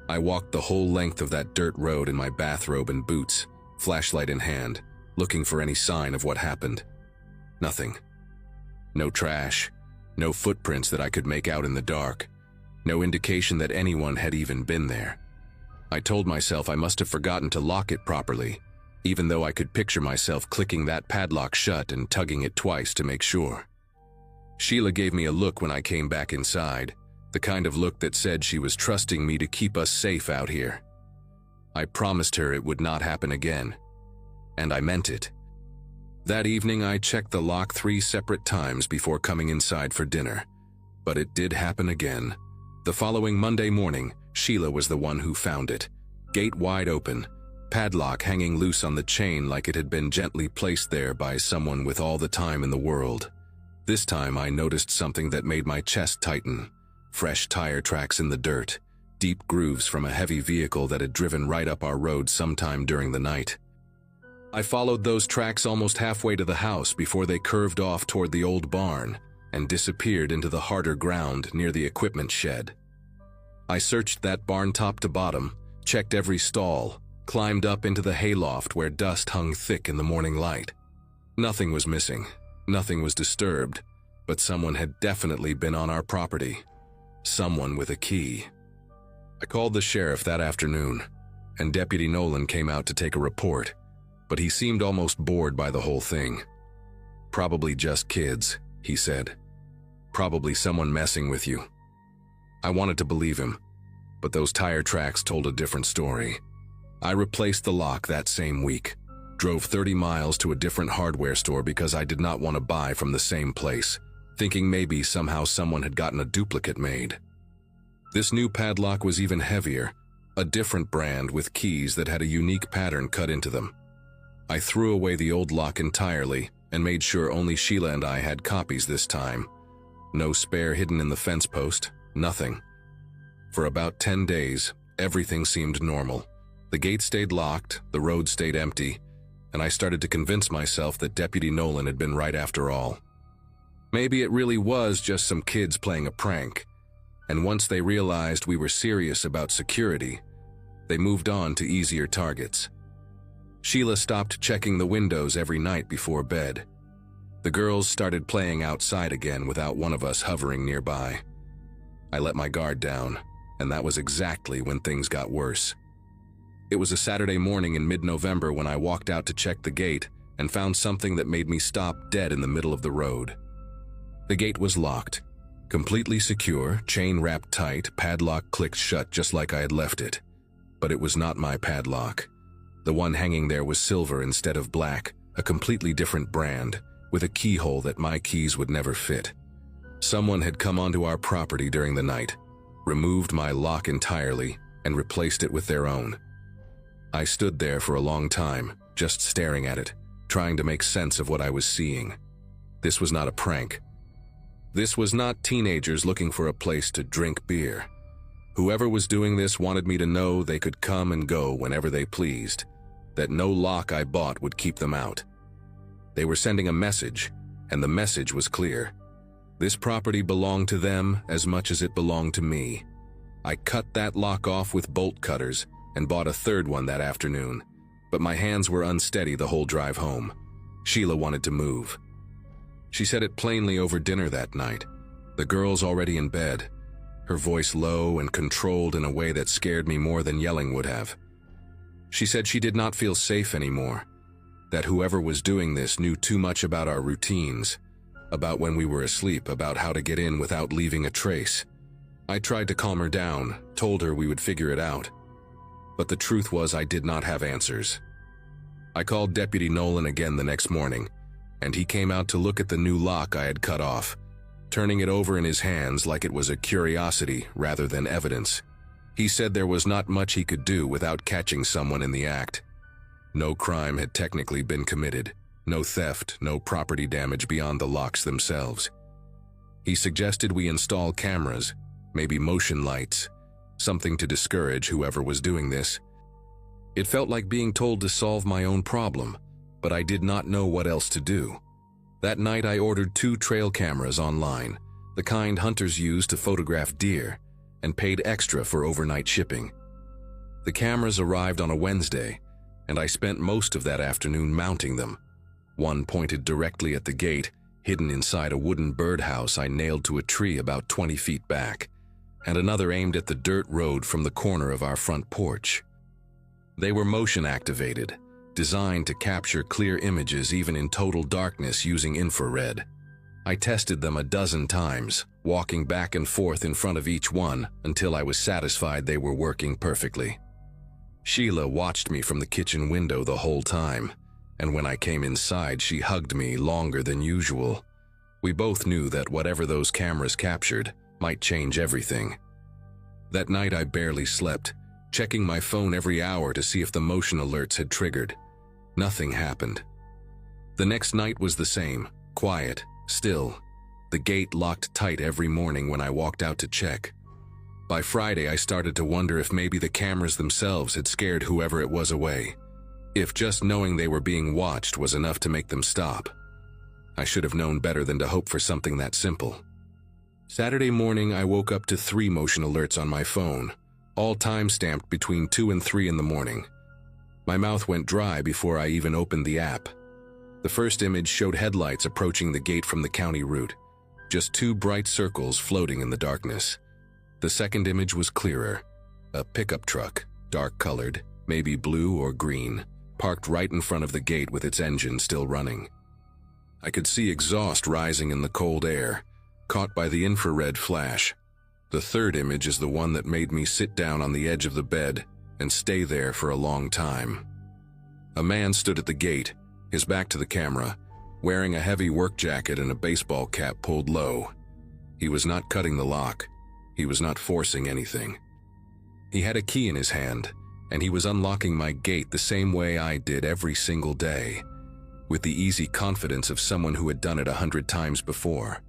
I walked the whole length of that dirt road in my bathrobe and boots, flashlight in hand, looking for any sign of what happened. Nothing. No trash, no footprints that I could make out in the dark, no indication that anyone had even been there. I told myself I must have forgotten to lock it properly, even though I could picture myself clicking that padlock shut and tugging it twice to make sure. Sheila gave me a look when I came back inside, the kind of look that said she was trusting me to keep us safe out here. I promised her it would not happen again, and I meant it. That evening I checked the lock 3 separate times before coming inside for dinner, but it did happen again. The following Monday morning, Sheila was the one who found it, gate wide open, padlock hanging loose on the chain like it had been gently placed there by someone with all the time in the world. This time I noticed something that made my chest tighten: fresh tire tracks in the dirt, deep grooves from a heavy vehicle that had driven right up our road sometime during the night. I followed those tracks almost halfway to the house before they curved off toward the old barn and disappeared into the harder ground near the equipment shed. I searched that barn top to bottom, checked every stall, climbed up into the hayloft where dust hung thick in the morning light. Nothing was missing, nothing was disturbed, but someone had definitely been on our property. Someone with a key. I called the sheriff that afternoon, and Deputy Nolan came out to take a report, but he seemed almost bored by the whole thing. "Probably just kids," he said. "Probably someone messing with you." I wanted to believe him, but those tire tracks told a different story. I replaced the lock that same week, drove 30 miles to a different hardware store because I did not want to buy from the same place, thinking maybe somehow someone had gotten a duplicate made. This new padlock was even heavier, a different brand with keys that had a unique pattern cut into them. I threw away the old lock entirely and made sure only Sheila and I had copies this time. No spare hidden in the fence post, nothing. For about 10 days, everything seemed normal. The gate stayed locked, the road stayed empty, and I started to convince myself that Deputy Nolan had been right after all. Maybe it really was just some kids playing a prank, and once they realized we were serious about security, they moved on to easier targets. Sheila stopped checking the windows every night before bed. The girls started playing outside again without one of us hovering nearby. I let my guard down, and that was exactly when things got worse. It was a Saturday morning in mid-November when I walked out to check the gate and found something that made me stop dead in the middle of the road. The gate was locked, completely secure, chain wrapped tight, padlock clicked shut just like I had left it. But it was not my padlock. The one hanging there was silver instead of black, a completely different brand, with a keyhole that my keys would never fit. Someone had come onto our property during the night, removed my lock entirely, and replaced it with their own. I stood there for a long time, just staring at it, trying to make sense of what I was seeing. This was not a prank. This was not teenagers looking for a place to drink beer. Whoever was doing this wanted me to know they could come and go whenever they pleased, that no lock I bought would keep them out. They were sending a message, and the message was clear. This property belonged to them as much as it belonged to me. I cut that lock off with bolt cutters and bought a third one that afternoon, but my hands were unsteady the whole drive home. Sheila wanted to move. She said it plainly over dinner that night, the girls already in bed, her voice low and controlled in a way that scared me more than yelling would have. She said she did not feel safe anymore, that whoever was doing this knew too much about our routines, about when we were asleep, about how to get in without leaving a trace. I tried to calm her down, told her we would figure it out. But the truth was I did not have answers. I called Deputy Nolan again the next morning, and he came out to look at the new lock I had cut off, turning it over in his hands like it was a curiosity rather than evidence. He said there was not much he could do without catching someone in the act. No crime had technically been committed, no theft, no property damage beyond the locks themselves. He suggested we install cameras, maybe motion lights, something to discourage whoever was doing this. It felt like being told to solve my own problem, but I did not know what else to do. That night I ordered 2 trail cameras online, the kind hunters use to photograph deer, and paid extra for overnight shipping. The cameras arrived on a Wednesday, and I spent most of that afternoon mounting them. One pointed directly at the gate, hidden inside a wooden birdhouse I nailed to a tree about 20 feet back, and another aimed at the dirt road from the corner of our front porch. They were motion activated, designed to capture clear images even in total darkness using infrared. I tested them a dozen times, walking back and forth in front of each one until I was satisfied they were working perfectly. Sheila watched me from the kitchen window the whole time, and when I came inside she hugged me longer than usual. We both knew that whatever those cameras captured might change everything. That night I barely slept, checking my phone every hour to see if the motion alerts had triggered. Nothing happened. The next night was the same, quiet, still. The gate locked tight every morning when I walked out to check. By Friday I started to wonder if maybe the cameras themselves had scared whoever it was away. If just knowing they were being watched was enough to make them stop. I should have known better than to hope for something that simple. Saturday morning I woke up to 3 motion alerts on my phone, all time-stamped between 2 and 3 in the morning. My mouth went dry before I even opened the app. The first image showed headlights approaching the gate from the county route, just 2 bright circles floating in the darkness. The second image was clearer. A pickup truck, dark-colored, maybe blue or green, parked right in front of the gate with its engine still running. I could see exhaust rising in the cold air, caught by the infrared flash. The third image is the one that made me sit down on the edge of the bed and stay there for a long time. A man stood at the gate, his back to the camera, wearing a heavy work jacket and a baseball cap pulled low. He was not cutting the lock. He was not forcing anything. He had a key in his hand, and he was unlocking my gate the same way I did every single day, with the easy confidence of someone who had done it 100 times before.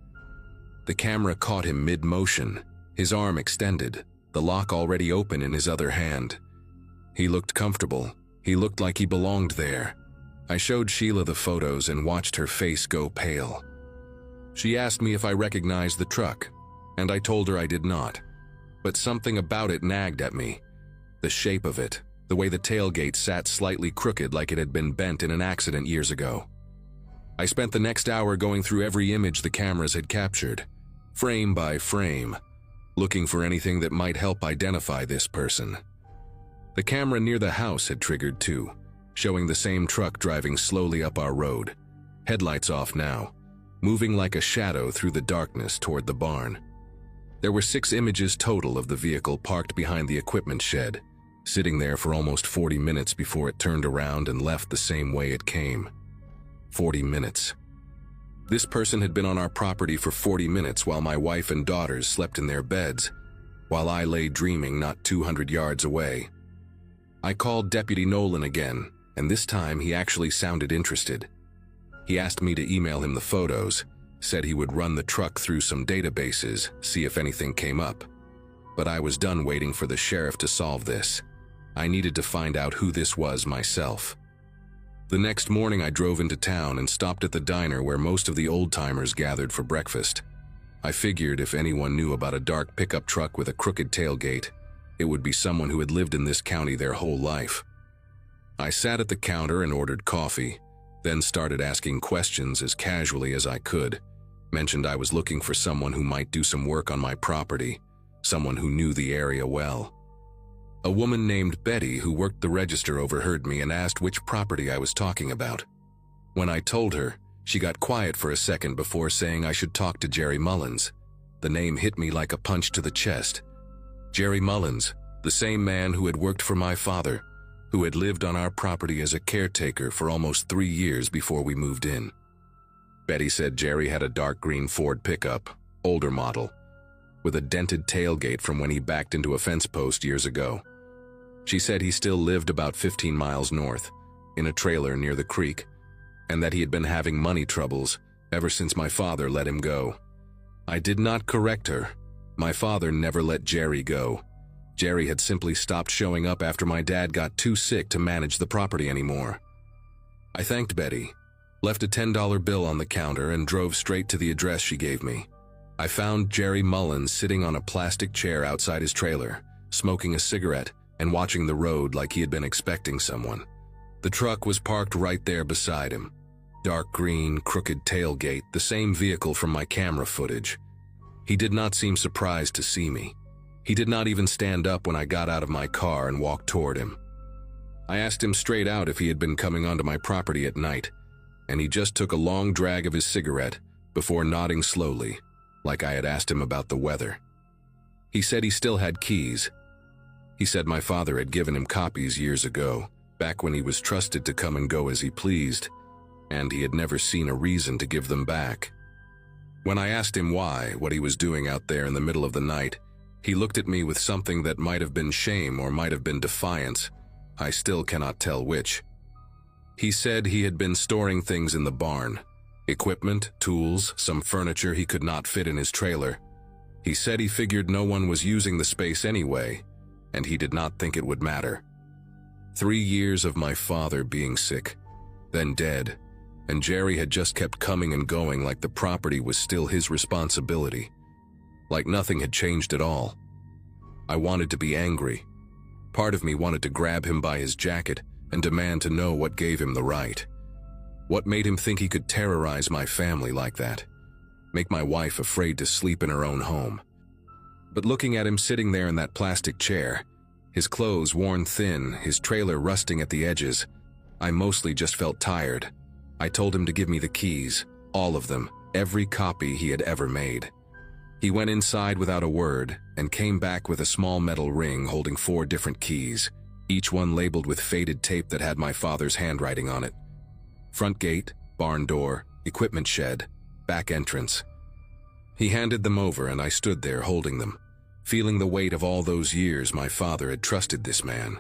The camera caught him mid-motion, his arm extended, the lock already open in his other hand. He looked comfortable. He looked like he belonged there. I showed Sheila the photos and watched her face go pale. She asked me if I recognized the truck, and I told her I did not. But something about it nagged at me. The shape of it, the way the tailgate sat slightly crooked like it had been bent in an accident years ago. I spent the next hour going through every image the cameras had captured, frame by frame, looking for anything that might help identify this person. The camera near the house had triggered too, showing the same truck driving slowly up our road, headlights off now, moving like a shadow through the darkness toward the barn. There were 6 images total of the vehicle parked behind the equipment shed, sitting there for almost 40 minutes before it turned around and left the same way it came. 40 minutes. This person had been on our property for 40 minutes while my wife and daughters slept in their beds, while I lay dreaming not 200 yards away. I called Deputy Nolan again, and this time he actually sounded interested. He asked me to email him the photos, said he would run the truck through some databases, see if anything came up. But I was done waiting for the sheriff to solve this. I needed to find out who this was myself. The next morning I drove into town and stopped at the diner where most of the old-timers gathered for breakfast. I figured if anyone knew about a dark pickup truck with a crooked tailgate, it would be someone who had lived in this county their whole life. I sat at the counter and ordered coffee, then started asking questions as casually as I could. Mentioned I was looking for someone who might do some work on my property, someone who knew the area well. A woman named Betty who worked the register overheard me and asked which property I was talking about. When I told her, she got quiet for a second before saying I should talk to Jerry Mullins. The name hit me like a punch to the chest. Jerry Mullins, the same man who had worked for my father, who had lived on our property as a caretaker for almost 3 years before we moved in. Betty said Jerry had a dark green Ford pickup, older model, with a dented tailgate from when he backed into a fence post years ago. She said he still lived about 15 miles north, in a trailer near the creek, and that he had been having money troubles ever since my father let him go. I did not correct her. My father never let Jerry go. Jerry had simply stopped showing up after my dad got too sick to manage the property anymore. I thanked Betty, left a $10 bill on the counter, and drove straight to the address she gave me. I found Jerry Mullins sitting on a plastic chair outside his trailer, smoking a cigarette and watching the road like he had been expecting someone. The truck was parked right there beside him. Dark green, crooked tailgate, the same vehicle from my camera footage. He did not seem surprised to see me. He did not even stand up when I got out of my car and walked toward him. I asked him straight out if he had been coming onto my property at night, and he just took a long drag of his cigarette before nodding slowly, like I had asked him about the weather. He said he still had keys. He said my father had given him copies years ago, back when he was trusted to come and go as he pleased, and he had never seen a reason to give them back. When I asked him why, what he was doing out there in the middle of the night, he looked at me with something that might have been shame or might have been defiance. I still cannot tell which. He said he had been storing things in the barn. Equipment, tools, some furniture he could not fit in his trailer. He said he figured no one was using the space anyway, and he did not think it would matter. 3 years of my father being sick, then dead, and Jerry had just kept coming and going like the property was still his responsibility, like nothing had changed at all. I wanted to be angry. Part of me wanted to grab him by his jacket and demand to know what gave him the right. What made him think he could terrorize my family like that, make my wife afraid to sleep in her own home? But looking at him sitting there in that plastic chair, his clothes worn thin, his trailer rusting at the edges, I mostly just felt tired. I told him to give me the keys, all of them, every copy he had ever made. He went inside without a word and came back with a small metal ring holding 4 different keys, each one labeled with faded tape that had my father's handwriting on it. Front gate, barn door, equipment shed, back entrance. He handed them over and I stood there holding them. feeling the weight of all those years my father had trusted this man.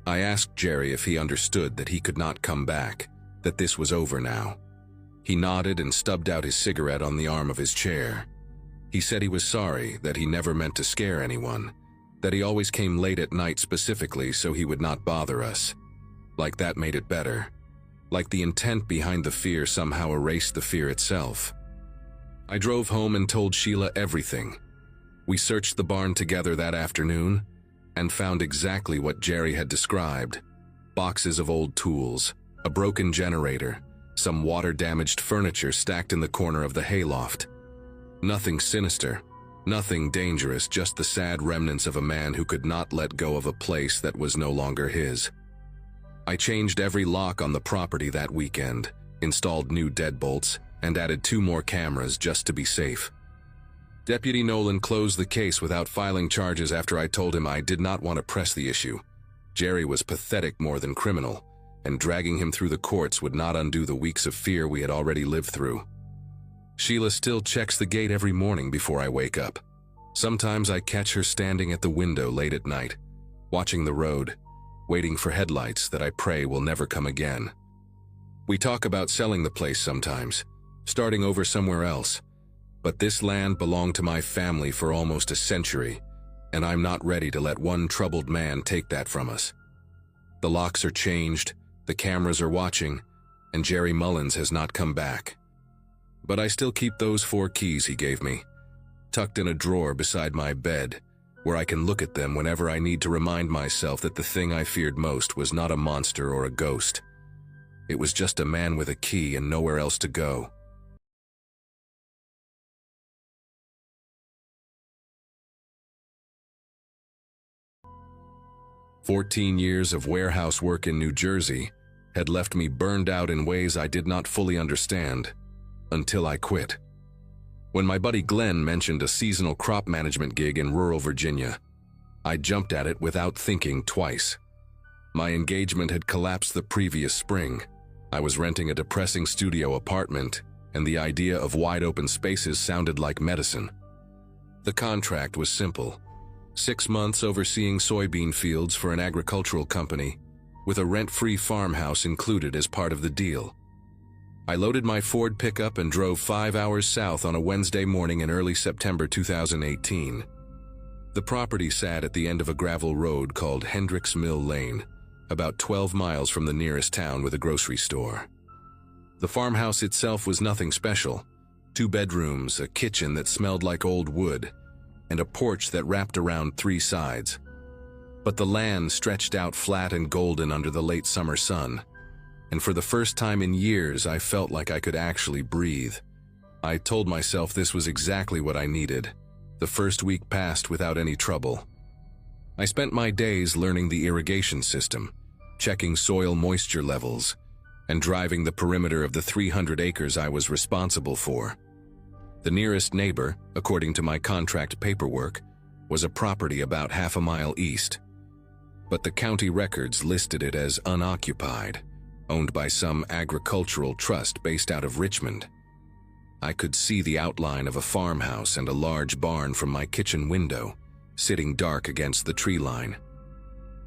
I asked Jerry if he understood that he could not come back, that this was over now. He nodded and stubbed out his cigarette on the arm of his chair. He said he was sorry, that he never meant to scare anyone, that he always came late at night specifically so he would not bother us. Like that made it better. Like the intent behind the fear somehow erased the fear itself. I drove home and told Sheila everything. We searched the barn together that afternoon and found exactly what Jerry had described. Boxes of old tools, a broken generator, some water-damaged furniture stacked in the corner of the hayloft. Nothing sinister, nothing dangerous, just the sad remnants of a man who could not let go of a place that was no longer his. I changed every lock on the property that weekend, installed new deadbolts, and added 2 more cameras just to be safe. Deputy Nolan closed the case without filing charges after I told him I did not want to press the issue. Jerry was pathetic more than criminal, and dragging him through the courts would not undo the weeks of fear we had already lived through. Sheila still checks the gate every morning before I wake up. Sometimes I catch her standing at the window late at night, watching the road, waiting for headlights that I pray will never come again. We talk about selling the place sometimes, starting over somewhere else. But this land belonged to my family for almost a century, and I'm not ready to let one troubled man take that from us. The locks are changed, the cameras are watching, and Jerry Mullins has not come back. But I still keep those 4 keys he gave me, tucked in a drawer beside my bed, where I can look at them whenever I need to remind myself that the thing I feared most was not a monster or a ghost. It was just a man with a key and nowhere else to go. "14 years of warehouse work in New Jersey had left me burned out in ways I did not fully understand, until I quit. When my buddy Glenn mentioned a seasonal crop management gig in rural Virginia, I jumped at it without thinking twice. My engagement had collapsed the previous spring. I was renting a depressing studio apartment, and the idea of wide-open spaces sounded like medicine. The contract was simple: 6 months overseeing soybean fields for an agricultural company, with a rent-free farmhouse included as part of the deal. I loaded my Ford pickup and drove 5 hours south on a Wednesday morning in early September 2018. The property sat at the end of a gravel road called Hendricks Mill Lane, about 12 miles from the nearest town with a grocery store. The farmhouse itself was nothing special: 2 bedrooms, a kitchen that smelled like old wood, and a porch that wrapped around 3 sides. But the land stretched out flat and golden under the late summer sun, and for the first time in years I felt like I could actually breathe. I told myself this was exactly what I needed. The first week passed without any trouble. I spent my days learning the irrigation system, checking soil moisture levels, and driving the perimeter of the 300 acres I was responsible for. The nearest neighbor, according to my contract paperwork, was a property about half a mile east, but the county records listed it as unoccupied, owned by some agricultural trust based out of Richmond. I could see the outline of a farmhouse and a large barn from my kitchen window, sitting dark against the tree line.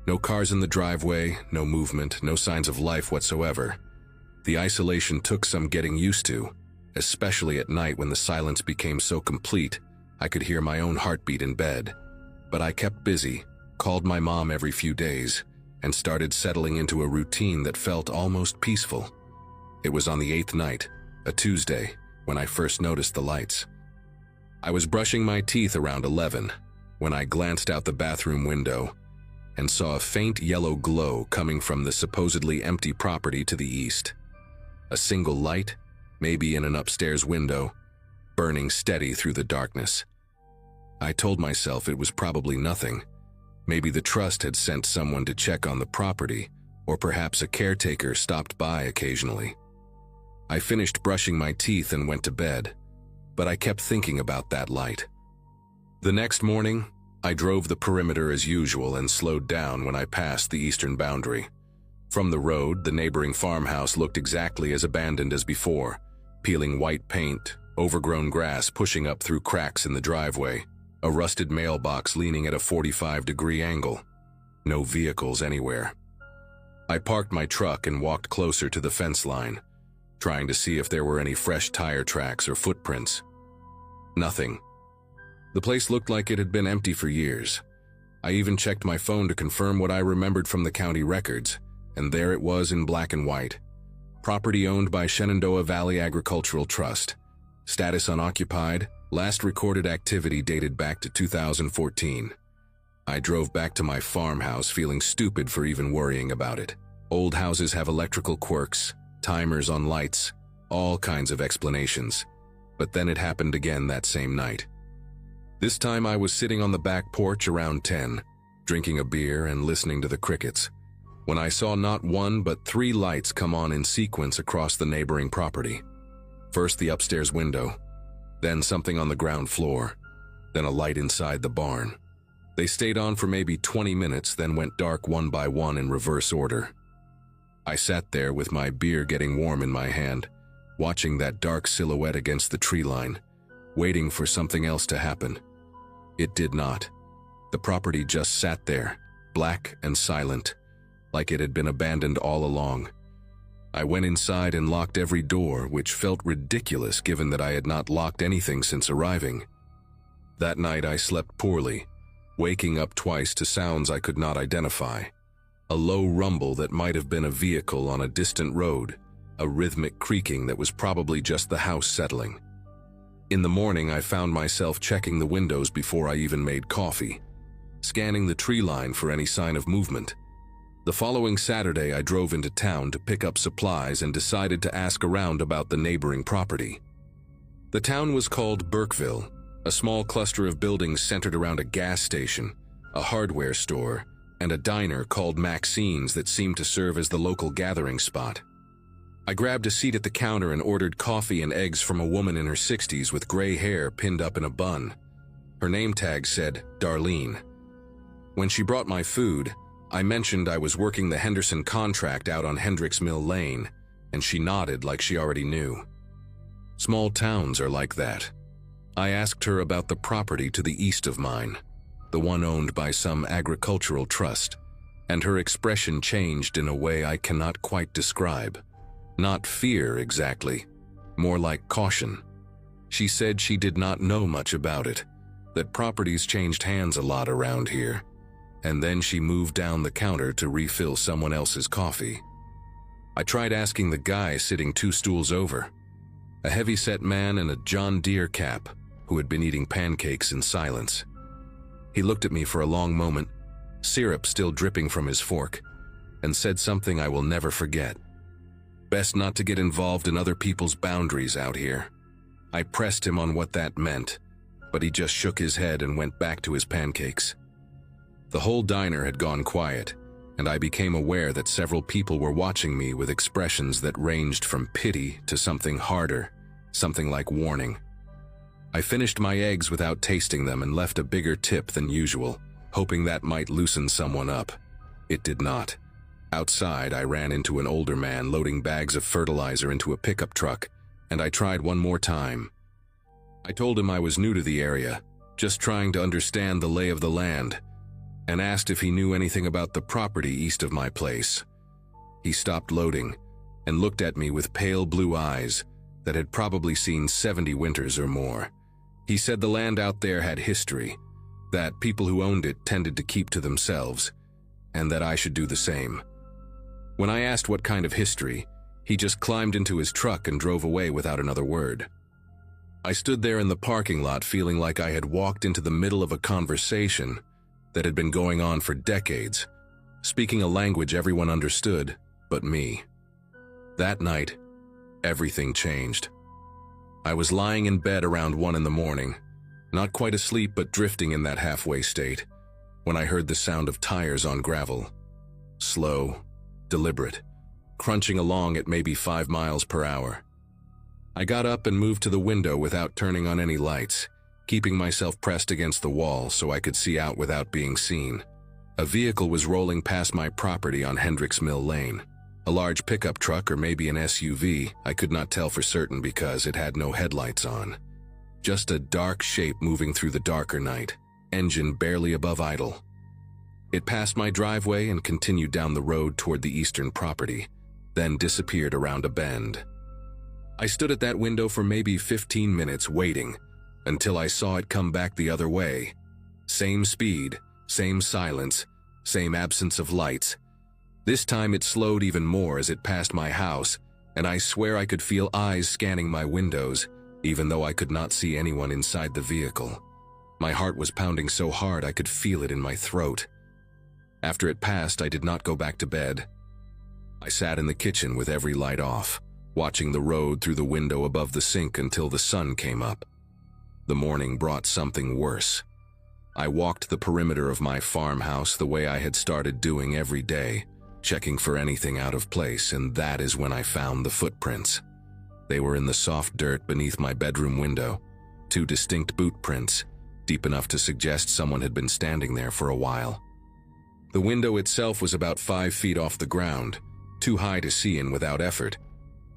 No cars in the driveway, no movement, no signs of life whatsoever. The isolation took some getting used to, especially at night when the silence became so complete I could hear my own heartbeat in bed. But I kept busy, called my mom every few days, and started settling into a routine that felt almost peaceful. It was on the 8th night, a Tuesday, when I first noticed the lights. I was brushing my teeth around 11 when I glanced out the bathroom window and saw a faint yellow glow coming from the supposedly empty property to the east. A single light, maybe in an upstairs window, burning steady through the darkness. I told myself it was probably nothing. Maybe the trust had sent someone to check on the property, or perhaps a caretaker stopped by occasionally. I finished brushing my teeth and went to bed, but I kept thinking about that light. The next morning, I drove the perimeter as usual and slowed down when I passed the eastern boundary. From the road, the neighboring farmhouse looked exactly as abandoned as before, peeling white paint, overgrown grass pushing up through cracks in the driveway, A rusted mailbox leaning at a 45-degree angle. No vehicles anywhere. I parked my truck and walked closer to the fence line, trying to see if there were any fresh tire tracks or footprints. Nothing. The place looked like it had been empty for years. I even checked my phone to confirm what I remembered from the county records, and there it was in black and white. Property owned by Shenandoah Valley Agricultural Trust. Status unoccupied. Last recorded activity dated back to 2014. I drove back to my farmhouse feeling stupid for even worrying about it. Old houses have electrical quirks, timers on lights, all kinds of explanations. But then it happened again that same night. This time I was sitting on the back porch around 10, drinking a beer and listening to the crickets, when I saw not one but 3 lights come on in sequence across the neighboring property. First the upstairs window, then something on the ground floor, then a light inside the barn. They stayed on for maybe 20 minutes, then went dark one by one in reverse order. I sat there with my beer getting warm in my hand, watching that dark silhouette against the tree line, waiting for something else to happen. It did not. The property just sat there, black and silent, like it had been abandoned all along. I went inside and locked every door, which felt ridiculous given that I had not locked anything since arriving. That night I slept poorly, waking up twice to sounds I could not identify. A low rumble that might have been a vehicle on a distant road, a rhythmic creaking that was probably just the house settling. In the morning, I found myself checking the windows before I even made coffee, scanning the tree line for any sign of movement. The following Saturday, I drove into town to pick up supplies and decided to ask around about the neighboring property. The town was called Burkeville, a small cluster of buildings centered around a gas station, a hardware store, and a diner called Maxine's that seemed to serve as the local gathering spot. I grabbed a seat at the counter and ordered coffee and eggs from a woman in her 60s with gray hair pinned up in a bun. Her name tag said Darlene. When she brought my food, I mentioned I was working the Henderson contract out on Hendricks Mill Lane, and she nodded like she already knew. Small towns are like that. I asked her about the property to the east of mine, the one owned by some agricultural trust, and her expression changed in a way I cannot quite describe. Not fear exactly, more like caution. She said she did not know much about it, that properties changed hands a lot around here, and then she moved down the counter to refill someone else's coffee. I tried asking the guy sitting 2 stools over, a heavy-set man in a John Deere cap who had been eating pancakes in silence. He looked at me for a long moment, syrup still dripping from his fork, and said something I will never forget. Best not to get involved in other people's boundaries out here. I pressed him on what that meant, but he just shook his head and went back to his pancakes. The whole diner had gone quiet, and I became aware that several people were watching me with expressions that ranged from pity to something harder, something like warning. I finished my eggs without tasting them and left a bigger tip than usual, hoping that might loosen someone up. It did not. Outside, I ran into an older man loading bags of fertilizer into a pickup truck, and I tried one more time. I told him I was new to the area, just trying to understand the lay of the land, and asked if he knew anything about the property east of my place. He stopped loading and looked at me with pale blue eyes that had probably seen 70 winters or more. He said the land out there had history, that people who owned it tended to keep to themselves, and that I should do the same. When I asked what kind of history, he just climbed into his truck and drove away without another word. I stood there in the parking lot feeling like I had walked into the middle of a conversation that had been going on for decades, speaking a language everyone understood but me. That night, everything changed. I was lying in bed around 1 in the morning, not quite asleep but drifting in that halfway state, when I heard the sound of tires on gravel. Slow, deliberate, crunching along at maybe 5 miles per hour. I got up and moved to the window without turning on any lights, keeping myself pressed against the wall so I could see out without being seen. A vehicle was rolling past my property on Hendricks Mill Lane. A large pickup truck or maybe an SUV, I could not tell for certain because it had no headlights on. just a dark shape moving through the darker night, engine barely above idle. It passed my driveway and continued down the road toward the eastern property, then disappeared around a bend. I stood at that window for maybe 15 minutes waiting until I saw it come back the other way. Same speed, same silence, same absence of lights. This time it slowed even more as it passed my house, and I swear I could feel eyes scanning my windows, even though I could not see anyone inside the vehicle. My heart was pounding so hard I could feel it in my throat. After it passed, I did not go back to bed. I sat in the kitchen with every light off, watching the road through the window above the sink until the sun came up. The morning brought something worse. I walked the perimeter of my farmhouse the way I had started doing every day, checking for anything out of place, and that is when I found the footprints. They were in the soft dirt beneath my bedroom window, 2 distinct boot prints, deep enough to suggest someone had been standing there for a while. The window itself was about 5 feet off the ground, too high to see in without effort,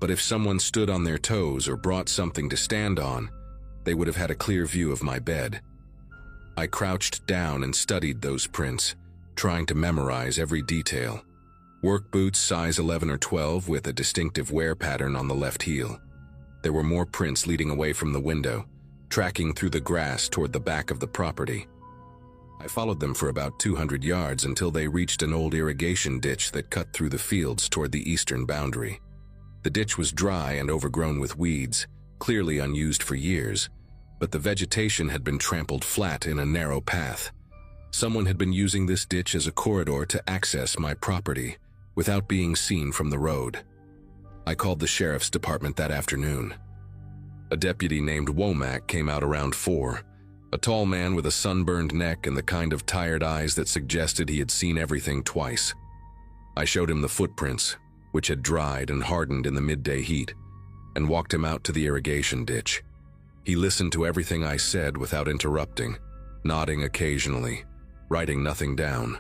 but if someone stood on their toes or brought something to stand on, they would have had a clear view of my bed. I crouched down and studied those prints, trying to memorize every detail. Work boots size 11 or 12 with a distinctive wear pattern on the left heel. There were more prints leading away from the window, tracking through the grass toward the back of the property. I followed them for about 200 yards until they reached an old irrigation ditch that cut through the fields toward the eastern boundary. The ditch was dry and overgrown with weeds, clearly unused for years, but the vegetation had been trampled flat in a narrow path. Someone had been using this ditch as a corridor to access my property without being seen from the road. I called the sheriff's department that afternoon. A deputy named Womack came out around 4. A tall man with a sunburned neck and the kind of tired eyes that suggested he had seen everything twice. I showed him the footprints, which had dried and hardened in the midday heat, and walked him out to the irrigation ditch. He listened to everything I said without interrupting, nodding occasionally, writing nothing down.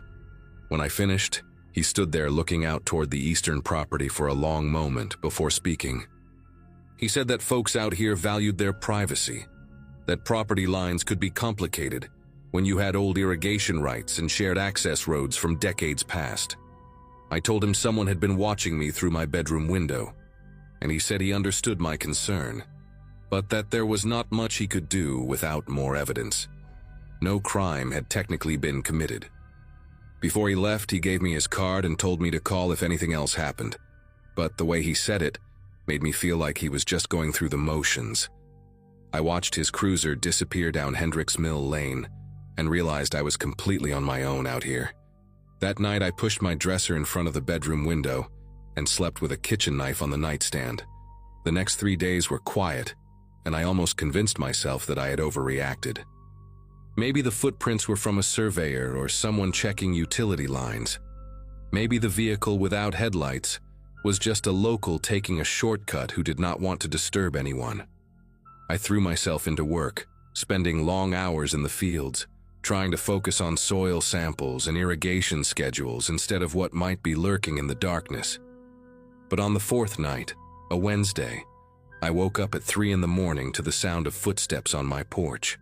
When I finished, he stood there looking out toward the eastern property for a long moment before speaking. He said that folks out here valued their privacy, that property lines could be complicated when you had old irrigation rights and shared access roads from decades past. I told him someone had been watching me through my bedroom window, and he said he understood my concern, but that there was not much he could do without more evidence. No crime had technically been committed. Before he left, he gave me his card and told me to call if anything else happened, but the way he said it made me feel like he was just going through the motions. I watched his cruiser disappear down Hendricks Mill Lane and realized I was completely on my own out here. That night, I pushed my dresser in front of the bedroom window and slept with a kitchen knife on the nightstand. The next 3 days were quiet, and I almost convinced myself that I had overreacted. Maybe the footprints were from a surveyor or someone checking utility lines. Maybe the vehicle without headlights was just a local taking a shortcut who did not want to disturb anyone. I threw myself into work, spending long hours in the fields, trying to focus on soil samples and irrigation schedules instead of what might be lurking in the darkness. But on the 4th night, a Wednesday, I woke up at 3 in the morning to the sound of footsteps on my porch.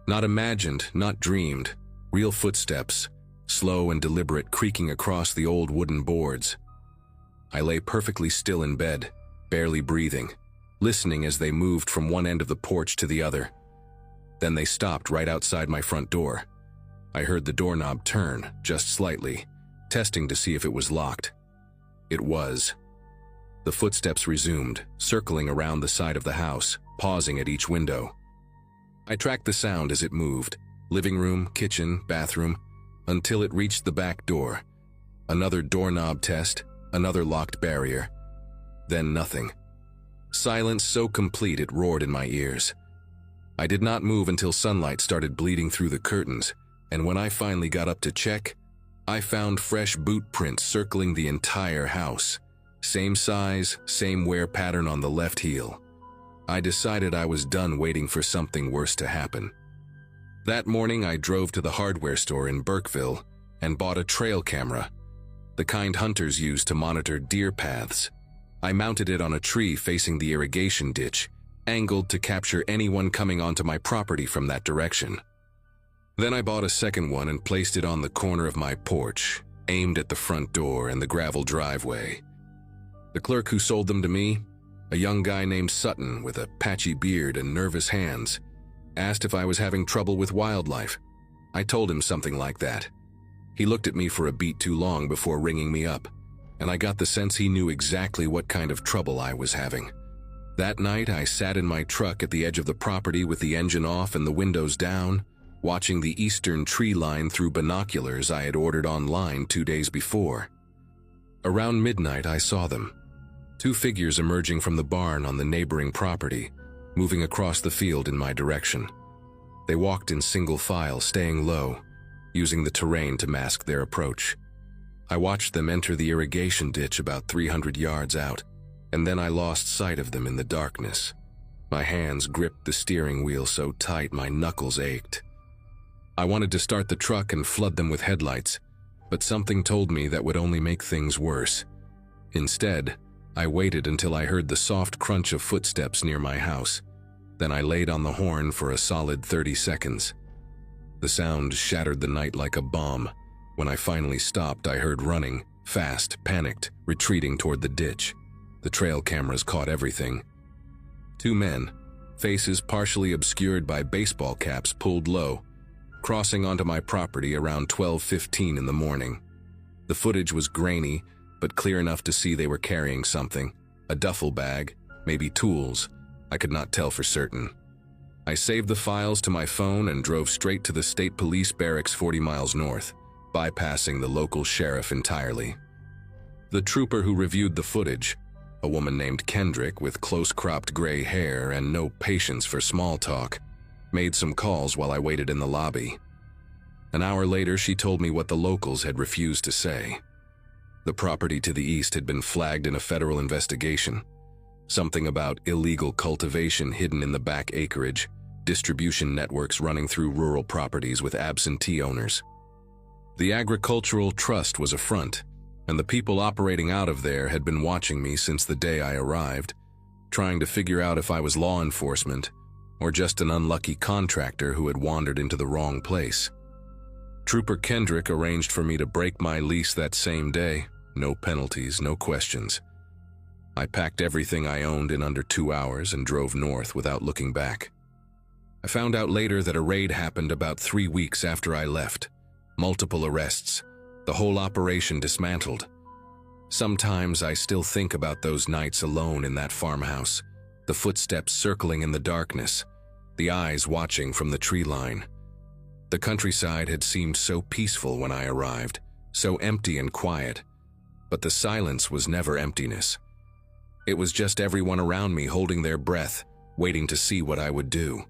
Not imagined, not dreamed, real footsteps, slow and deliberate, creaking across the old wooden boards. I lay perfectly still in bed, barely breathing, listening as they moved from one end of the porch to the other. Then they stopped right outside my front door. I heard the doorknob turn, just slightly, testing to see if it was locked. It was. The footsteps resumed, circling around the side of the house, pausing at each window. I tracked the sound as it moved, living room, kitchen, bathroom, until it reached the back door. Another doorknob test, another locked barrier. Then nothing. Silence so complete it roared in my ears. I did not move until sunlight started bleeding through the curtains, and when I finally got up to check, I found fresh boot prints circling the entire house. Same size, same wear pattern on the left heel. I decided I was done waiting for something worse to happen. That morning, I drove to the hardware store in Burkeville and bought a trail camera, the kind hunters use to monitor deer paths. I mounted it on a tree facing the irrigation ditch angled to capture anyone coming onto my property from that direction. Then I bought a second one and placed it on the corner of my porch, aimed at the front door and the gravel driveway. The clerk who sold them to me, a young guy named Sutton with a patchy beard and nervous hands, asked if I was having trouble with wildlife. I told him something like that. He looked at me for a beat too long before ringing me up, and I got the sense he knew exactly what kind of trouble I was having. That night, I sat in my truck at the edge of the property with the engine off and the windows down, watching the eastern tree line through binoculars I had ordered online 2 days before. Around midnight, I saw them. 2 figures emerging from the barn on the neighboring property, moving across the field in my direction. They walked in single file, staying low, using the terrain to mask their approach. I watched them enter the irrigation ditch about 300 yards out, and then I lost sight of them in the darkness. My hands gripped the steering wheel so tight my knuckles ached. I wanted to start the truck and flood them with headlights, but something told me that would only make things worse. Instead, I waited until I heard the soft crunch of footsteps near my house. Then I laid on the horn for a solid 30 seconds. The sound shattered the night like a bomb. When I finally stopped, I heard running, fast, panicked, retreating toward the ditch. The trail cameras caught everything. 2 men, faces partially obscured by baseball caps pulled low, crossing onto my property around 12:15 in the morning. The footage was grainy, but clear enough to see they were carrying something, a duffel bag, maybe tools. I could not tell for certain. I saved the files to my phone and drove straight to the state police barracks 40 miles north, bypassing the local sheriff entirely. The trooper who reviewed the footage, a woman named Kendrick with close-cropped gray hair and no patience for small talk, made some calls while I waited in the lobby. An hour later, she told me what the locals had refused to say. The property to the east had been flagged in a federal investigation. Something about illegal cultivation hidden in the back acreage, distribution networks running through rural properties with absentee owners. The agricultural trust was a front, and the people operating out of there had been watching me since the day I arrived, trying to figure out if I was law enforcement or just an unlucky contractor who had wandered into the wrong place. Trooper Kendrick arranged for me to break my lease that same day. No penalties, no questions. I packed everything I owned in under 2 hours and drove north without looking back. I found out later that a raid happened about 3 weeks after I left. Multiple arrests, the whole operation dismantled. Sometimes I still think about those nights alone in that farmhouse, the footsteps circling in the darkness, the eyes watching from the tree line. The countryside had seemed so peaceful when I arrived, so empty and quiet, but the silence was never emptiness. It was just everyone around me holding their breath, waiting to see what I would do.